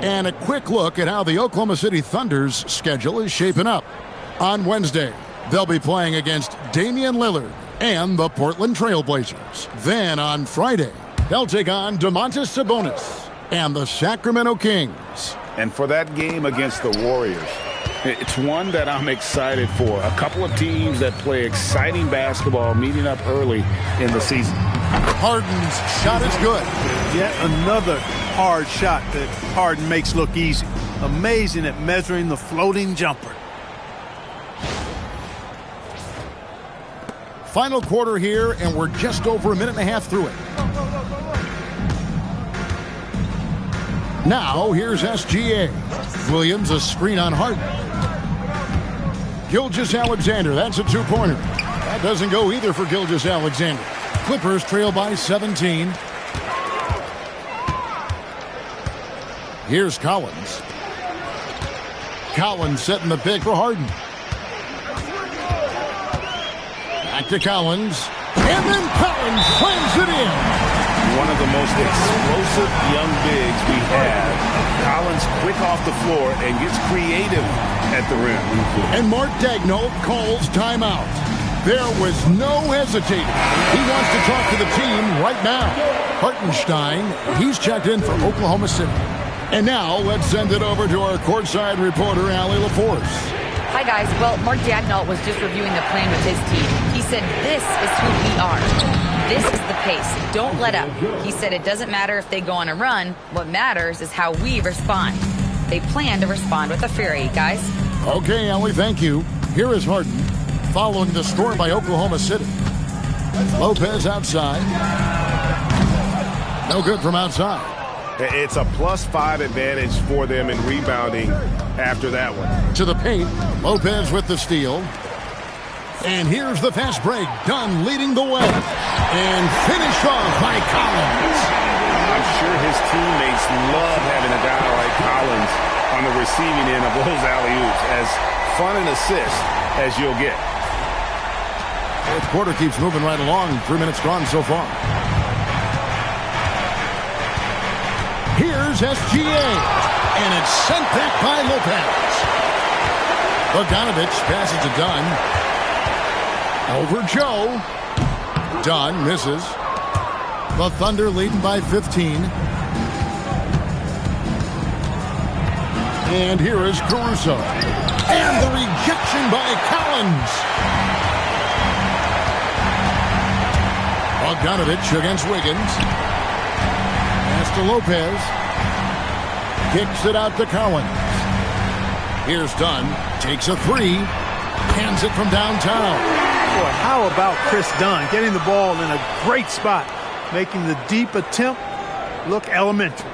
Speaker 1: And a quick look at how the Oklahoma City Thunder's schedule is shaping up. On Wednesday, they'll be playing against Damian Lillard and the Portland Trail Blazers. Then on Friday, they'll take on Domantas Sabonis and the Sacramento Kings.
Speaker 2: And for that game against the Warriors, it's one that I'm excited for. A couple of teams that play exciting basketball meeting up early in the season.
Speaker 1: Harden's shot is good.
Speaker 3: Yet another hard shot that Harden makes look easy. Amazing at measuring the floating jumper.
Speaker 1: Final quarter here, and we're just over a minute and a half through it. Now, here's SGA. Williams, a screen on Harden. Gilgeous-Alexander, that's a 2-pointer. That doesn't go either for Gilgeous-Alexander. Clippers trail by 17. Here's Collins. Collins setting the pick for Harden. Back to Collins. And then Collins slams it in.
Speaker 2: One of the most explosive young bigs we have. Collins quick off the floor and gets creative at the rim.
Speaker 1: And Mark Daigneault calls timeout. There was no hesitating. He wants to talk to the team right now. Hartenstein, he's checked in for Oklahoma City. And now let's send it over to our courtside reporter, Allie LaForce.
Speaker 4: Hi, guys. Well, Mark Daigneault was just reviewing the plan with his team. He said, this is who we are. This is the pace. Don't let up. He said it doesn't matter if they go on a run. What matters is how we respond. They plan to respond with a fury, guys.
Speaker 1: Okay, Allie, thank you. Here is Harden, following the score by Oklahoma City. Lopez outside. No good from outside.
Speaker 5: It's a +5 advantage for them in rebounding after that one.
Speaker 1: To the paint, Lopez with the steal. And here's the fast break. Dunn leading the way. And finished off by Collins.
Speaker 2: I'm sure his teammates love having a guy like Collins on the receiving end of those alley-oops. As fun an assist as you'll get.
Speaker 1: Fourth quarter keeps moving right along. 3 minutes gone so far. Here's SGA. And it's sent back by Lopez. Bogdanovich passes to Dunn. Over Joe. Dunn misses. The Thunder leading by 15. And here is Caruso. And the rejection by Collins. Bogdanovich against Wiggins. Pass to Lopez. Kicks it out to Collins. Here's Dunn. Takes a 3. Hands it from downtown.
Speaker 3: Boy, how about Chris Dunn getting the ball in a great spot, making the deep attempt look elementary.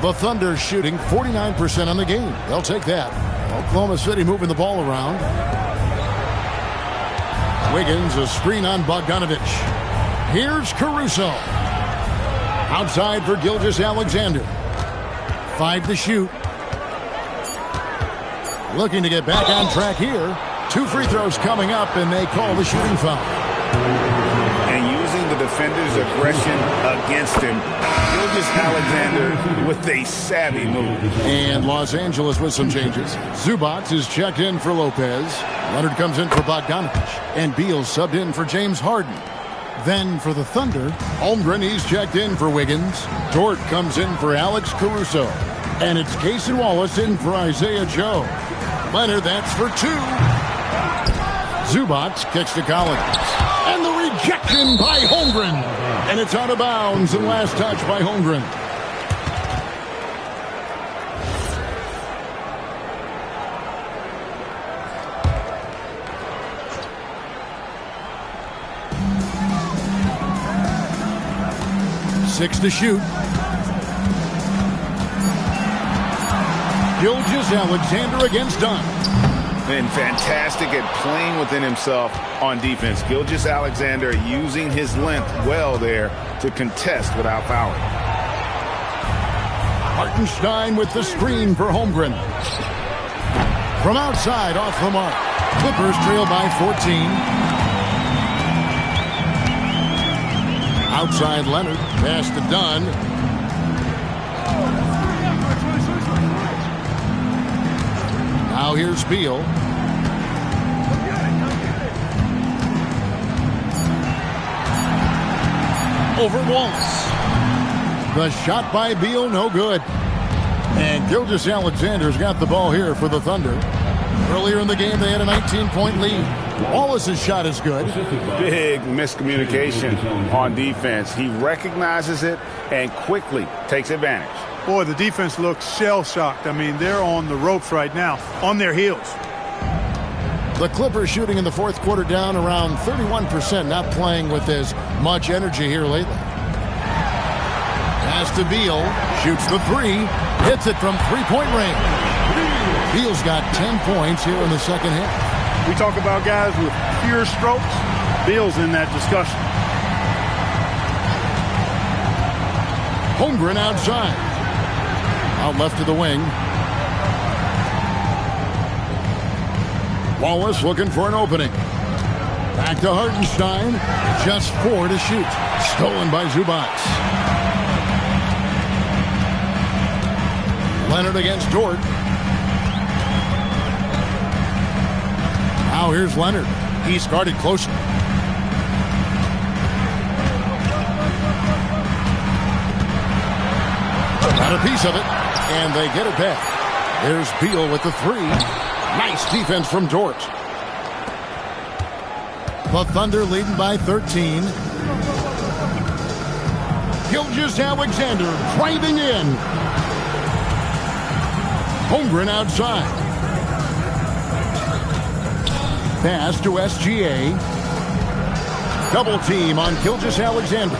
Speaker 1: The Thunder shooting 49% on the game. They'll take that. Oklahoma City moving the ball around. Wiggins, a screen on Bogdanovich. Here's Caruso. Outside for Gilgeous-Alexander. 5 to shoot. Looking to get back on track here. 2 free throws coming up, and they call the shooting foul.
Speaker 2: And using the defender's aggression against him, Gilgeous-Alexander with a savvy move.
Speaker 1: And Los Angeles with some changes. Zubac is checked in for Lopez. Leonard comes in for Bogdanovich. And Beal subbed in for James Harden. Then for the Thunder, Holmgren, he's checked in for Wiggins. Dort comes in for Alex Caruso. And it's Casey Wallace in for Isaiah Joe. Leonard, that's for 2. Zubac kicks to Collins. And the rejection by Holmgren. And it's out of bounds, and last touch by Holmgren. Six to shoot. Gilgeous-Alexander against Dunn.
Speaker 2: Been fantastic at playing within himself on defense. Gilgeous-Alexander using his length well there to contest without fouling.
Speaker 1: Hartenstein with the screen for Holmgren. From outside, off the mark. Clippers trail by 14. Outside Leonard, pass to Dunn. Now here's Beal. Over Wallace. The shot by Beal, no good. And Gilgeous-Alexander's got the ball here for the Thunder. Earlier in the game, they had a 19-point lead. Wallace's shot is good.
Speaker 2: Big miscommunication on defense. He recognizes it and quickly takes advantage.
Speaker 3: Boy, the defense looks shell-shocked. I mean, they're on the ropes right now, on their heels.
Speaker 1: The Clippers shooting in the fourth quarter down around 31%, not playing with as much energy here lately. Pass to Beal, shoots the 3, hits it from three-point range. Beal's got 10 points here in the second half.
Speaker 3: We talk about guys with pure strokes. Beal's in that discussion.
Speaker 1: Holmgren outside. Out left to the wing. Wallace looking for an opening. Back to Hartenstein. Just 4 to shoot. Stolen by Zubac. Leonard against Dort. Now here's Leonard. He's guarded closely. Got a piece of it, and they get it back. There's Beal with the 3. Nice defense from Dort. The Thunder leading by 13. Gilgeous-Alexander driving in. Holmgren outside. Pass to SGA. Double team on Gilgeous-Alexander.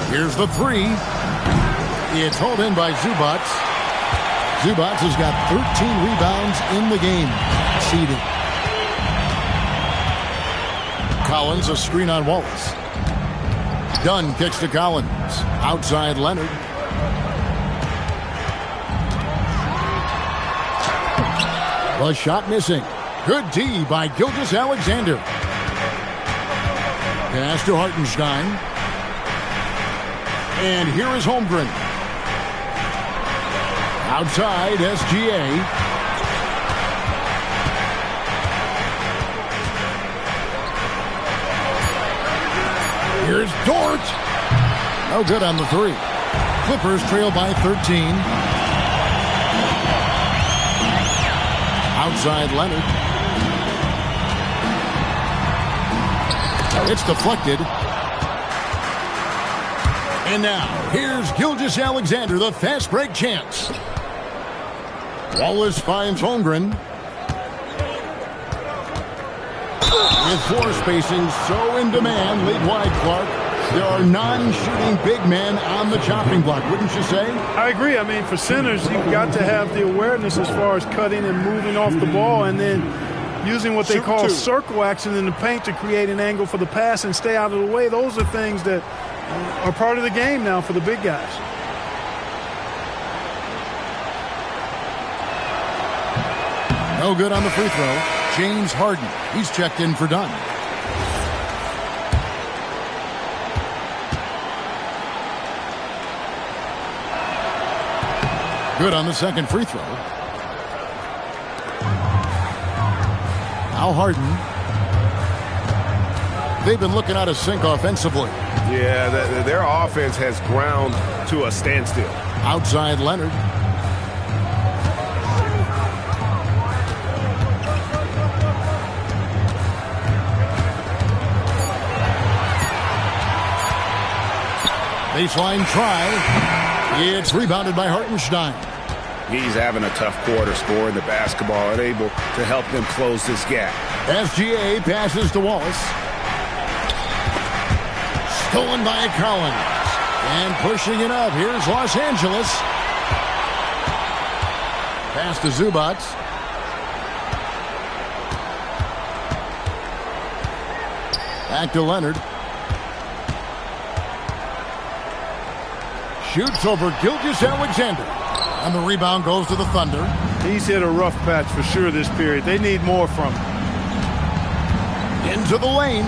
Speaker 1: Here's the 3. It's hauled in by Zubac. Zubac has got 13 rebounds in the game. Seeded. Collins, a screen on Wallace. Dunn kicks to Collins. Outside Leonard. The shot missing. Good D by Gilgeous-Alexander. Pass to Hartenstein. And here is Holmgren. Outside, SGA. Here's Dort. No good on the 3. Clippers trail by 13. Outside Leonard. It's deflected. And now, here's Gilgeous-Alexander, the fast break chance. Wallace finds Holmgren. With floor spacing so in demand, league-wide, Clark, there are non-shooting big men on the chopping block, wouldn't you say?
Speaker 3: I agree. I mean, for centers, you've got to have the awareness as far as cutting and moving off the ball and then using what they call circle action in the paint to create an angle for the pass and stay out of the way. Those are things that are part of the game now for the big guys.
Speaker 1: No good on the free throw. James Harden, he's checked in for done. Good on the second free throw. Now Harden. They've been looking out of sync offensively.
Speaker 5: Yeah, their offense has ground to a standstill.
Speaker 1: Outside Leonard. Baseline try. It's rebounded by Hartenstein.
Speaker 5: He's having a tough quarter, scoring the basketball and able to help them close this gap.
Speaker 1: SGA passes to Wallace. Stolen by Collins. And pushing it up. Here's Los Angeles. Pass to Zubats. Back to Leonard. Shoots over Gilgeous-Alexander. And the rebound goes to the Thunder.
Speaker 3: He's hit a rough patch for sure this period. They need more from him.
Speaker 1: Into the lane.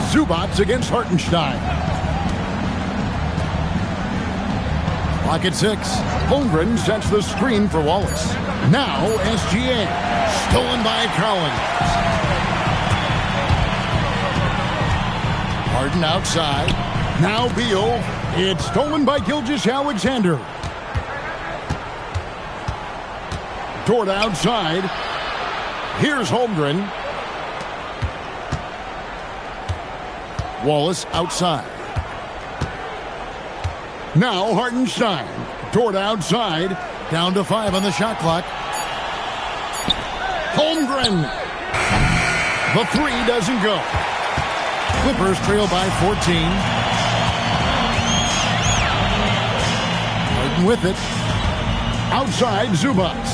Speaker 1: Zubats against Hartenstein. Clock at 6. Holmgren sets the screen for Wallace. Now SGA. Stolen by Collins. Harden outside. Now Beal. It's stolen by Gilgeous-Alexander. Toward outside. Here's Holmgren. Wallace outside. Now Hartenstein. Toward outside. Down to 5 on the shot clock. Holmgren. The 3 doesn't go. Clippers trail by 14. With it. Outside, Zubats.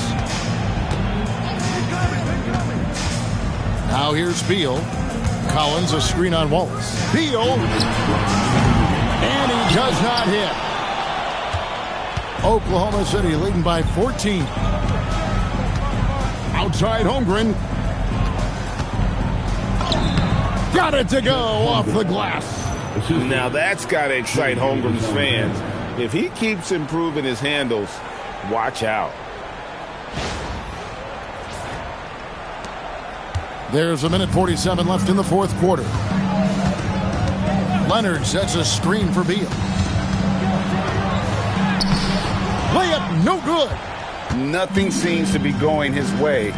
Speaker 1: Now here's Beal. Collins, a screen on Wallace. Beal. And he does not hit. Oklahoma City leading by 14. Outside, Holmgren. Got it to go off the glass.
Speaker 5: Now that's got to excite Holmgren's fans. If he keeps improving his handles, watch out.
Speaker 1: There's a minute 47 left in the fourth quarter. Leonard sets a screen for Beal. Layup, no good.
Speaker 5: Nothing seems to be going his way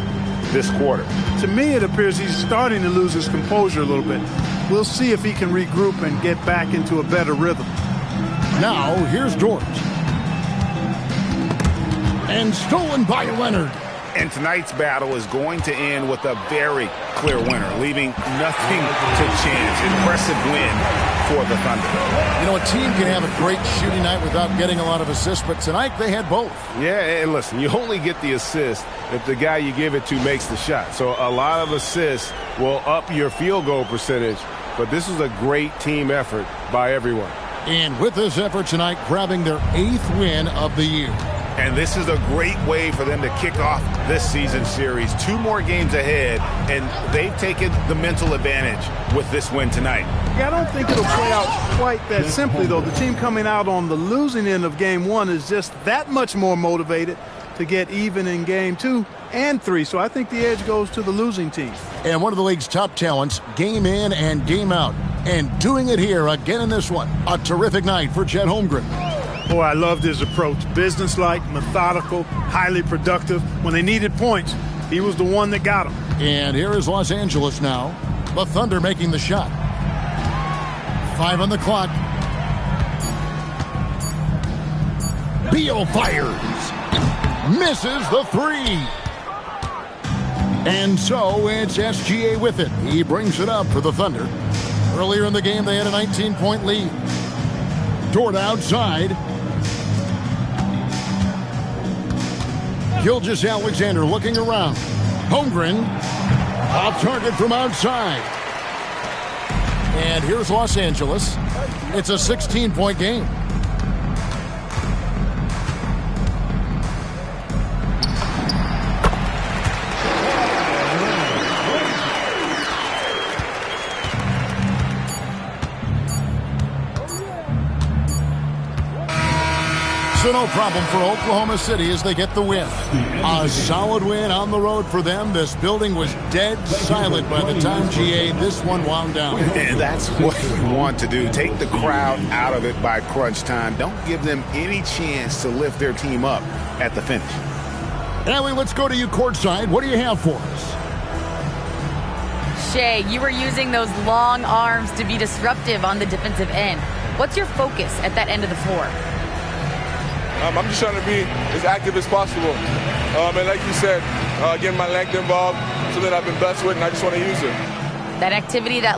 Speaker 5: this quarter.
Speaker 3: To me, it appears he's starting to lose his composure a little bit. We'll see if he can regroup and get back into a better rhythm.
Speaker 1: Now, here's Dort. And stolen by Leonard.
Speaker 5: And tonight's battle is going to end with a very clear winner, leaving nothing to chance. Impressive win for the Thunder.
Speaker 1: You know, a team can have a great shooting night without getting a lot of assists, but tonight they had both.
Speaker 5: Yeah, and listen, you only get the assist if the guy you give it to makes the shot. So a lot of assists will up your field goal percentage, but this is a great team effort by everyone.
Speaker 1: And with this effort tonight, grabbing their 8th win of the year.
Speaker 5: And this is a great way for them to kick off this season series. 2 more games ahead, and they've taken the mental advantage with this win tonight.
Speaker 3: Yeah, I don't think it'll play out quite that simply, though. The team coming out on the losing end of game 1 is just that much more motivated to get even in game 2 and 3. So I think the edge goes to the losing team.
Speaker 1: And one of the league's top talents, game in and game out. And doing it here again in this one. A terrific night for Chet Holmgren.
Speaker 3: Boy, I loved his approach. Businesslike, methodical, highly productive. When they needed points, he was the one that got them.
Speaker 1: And here is Los Angeles now. The Thunder making the shot. 5 on the clock. Beal fires. Misses the 3. And so it's SGA with it. He brings it up for the Thunder. Earlier in the game, they had a 19-point lead. Dort outside. Gilgeous-Alexander looking around. Holmgren off target from outside. And here's Los Angeles. It's a 16-point game. So no problem for Oklahoma City as they get the win. A solid win on the road for them. This building was dead silent by the time, GA, this one wound down.
Speaker 5: And that's what you want to do. Take the crowd out of it by crunch time. Don't give them any chance to lift their team up at the finish.
Speaker 1: Allie, let's go to you courtside. What do you have for us?
Speaker 4: Shea, you were using those long arms to be disruptive on the defensive end. What's your focus at that end of the floor?
Speaker 11: I'm just trying to be as active as possible. And like you said, getting my length involved, something I've been blessed with, and I just want to use it.
Speaker 4: That activity, that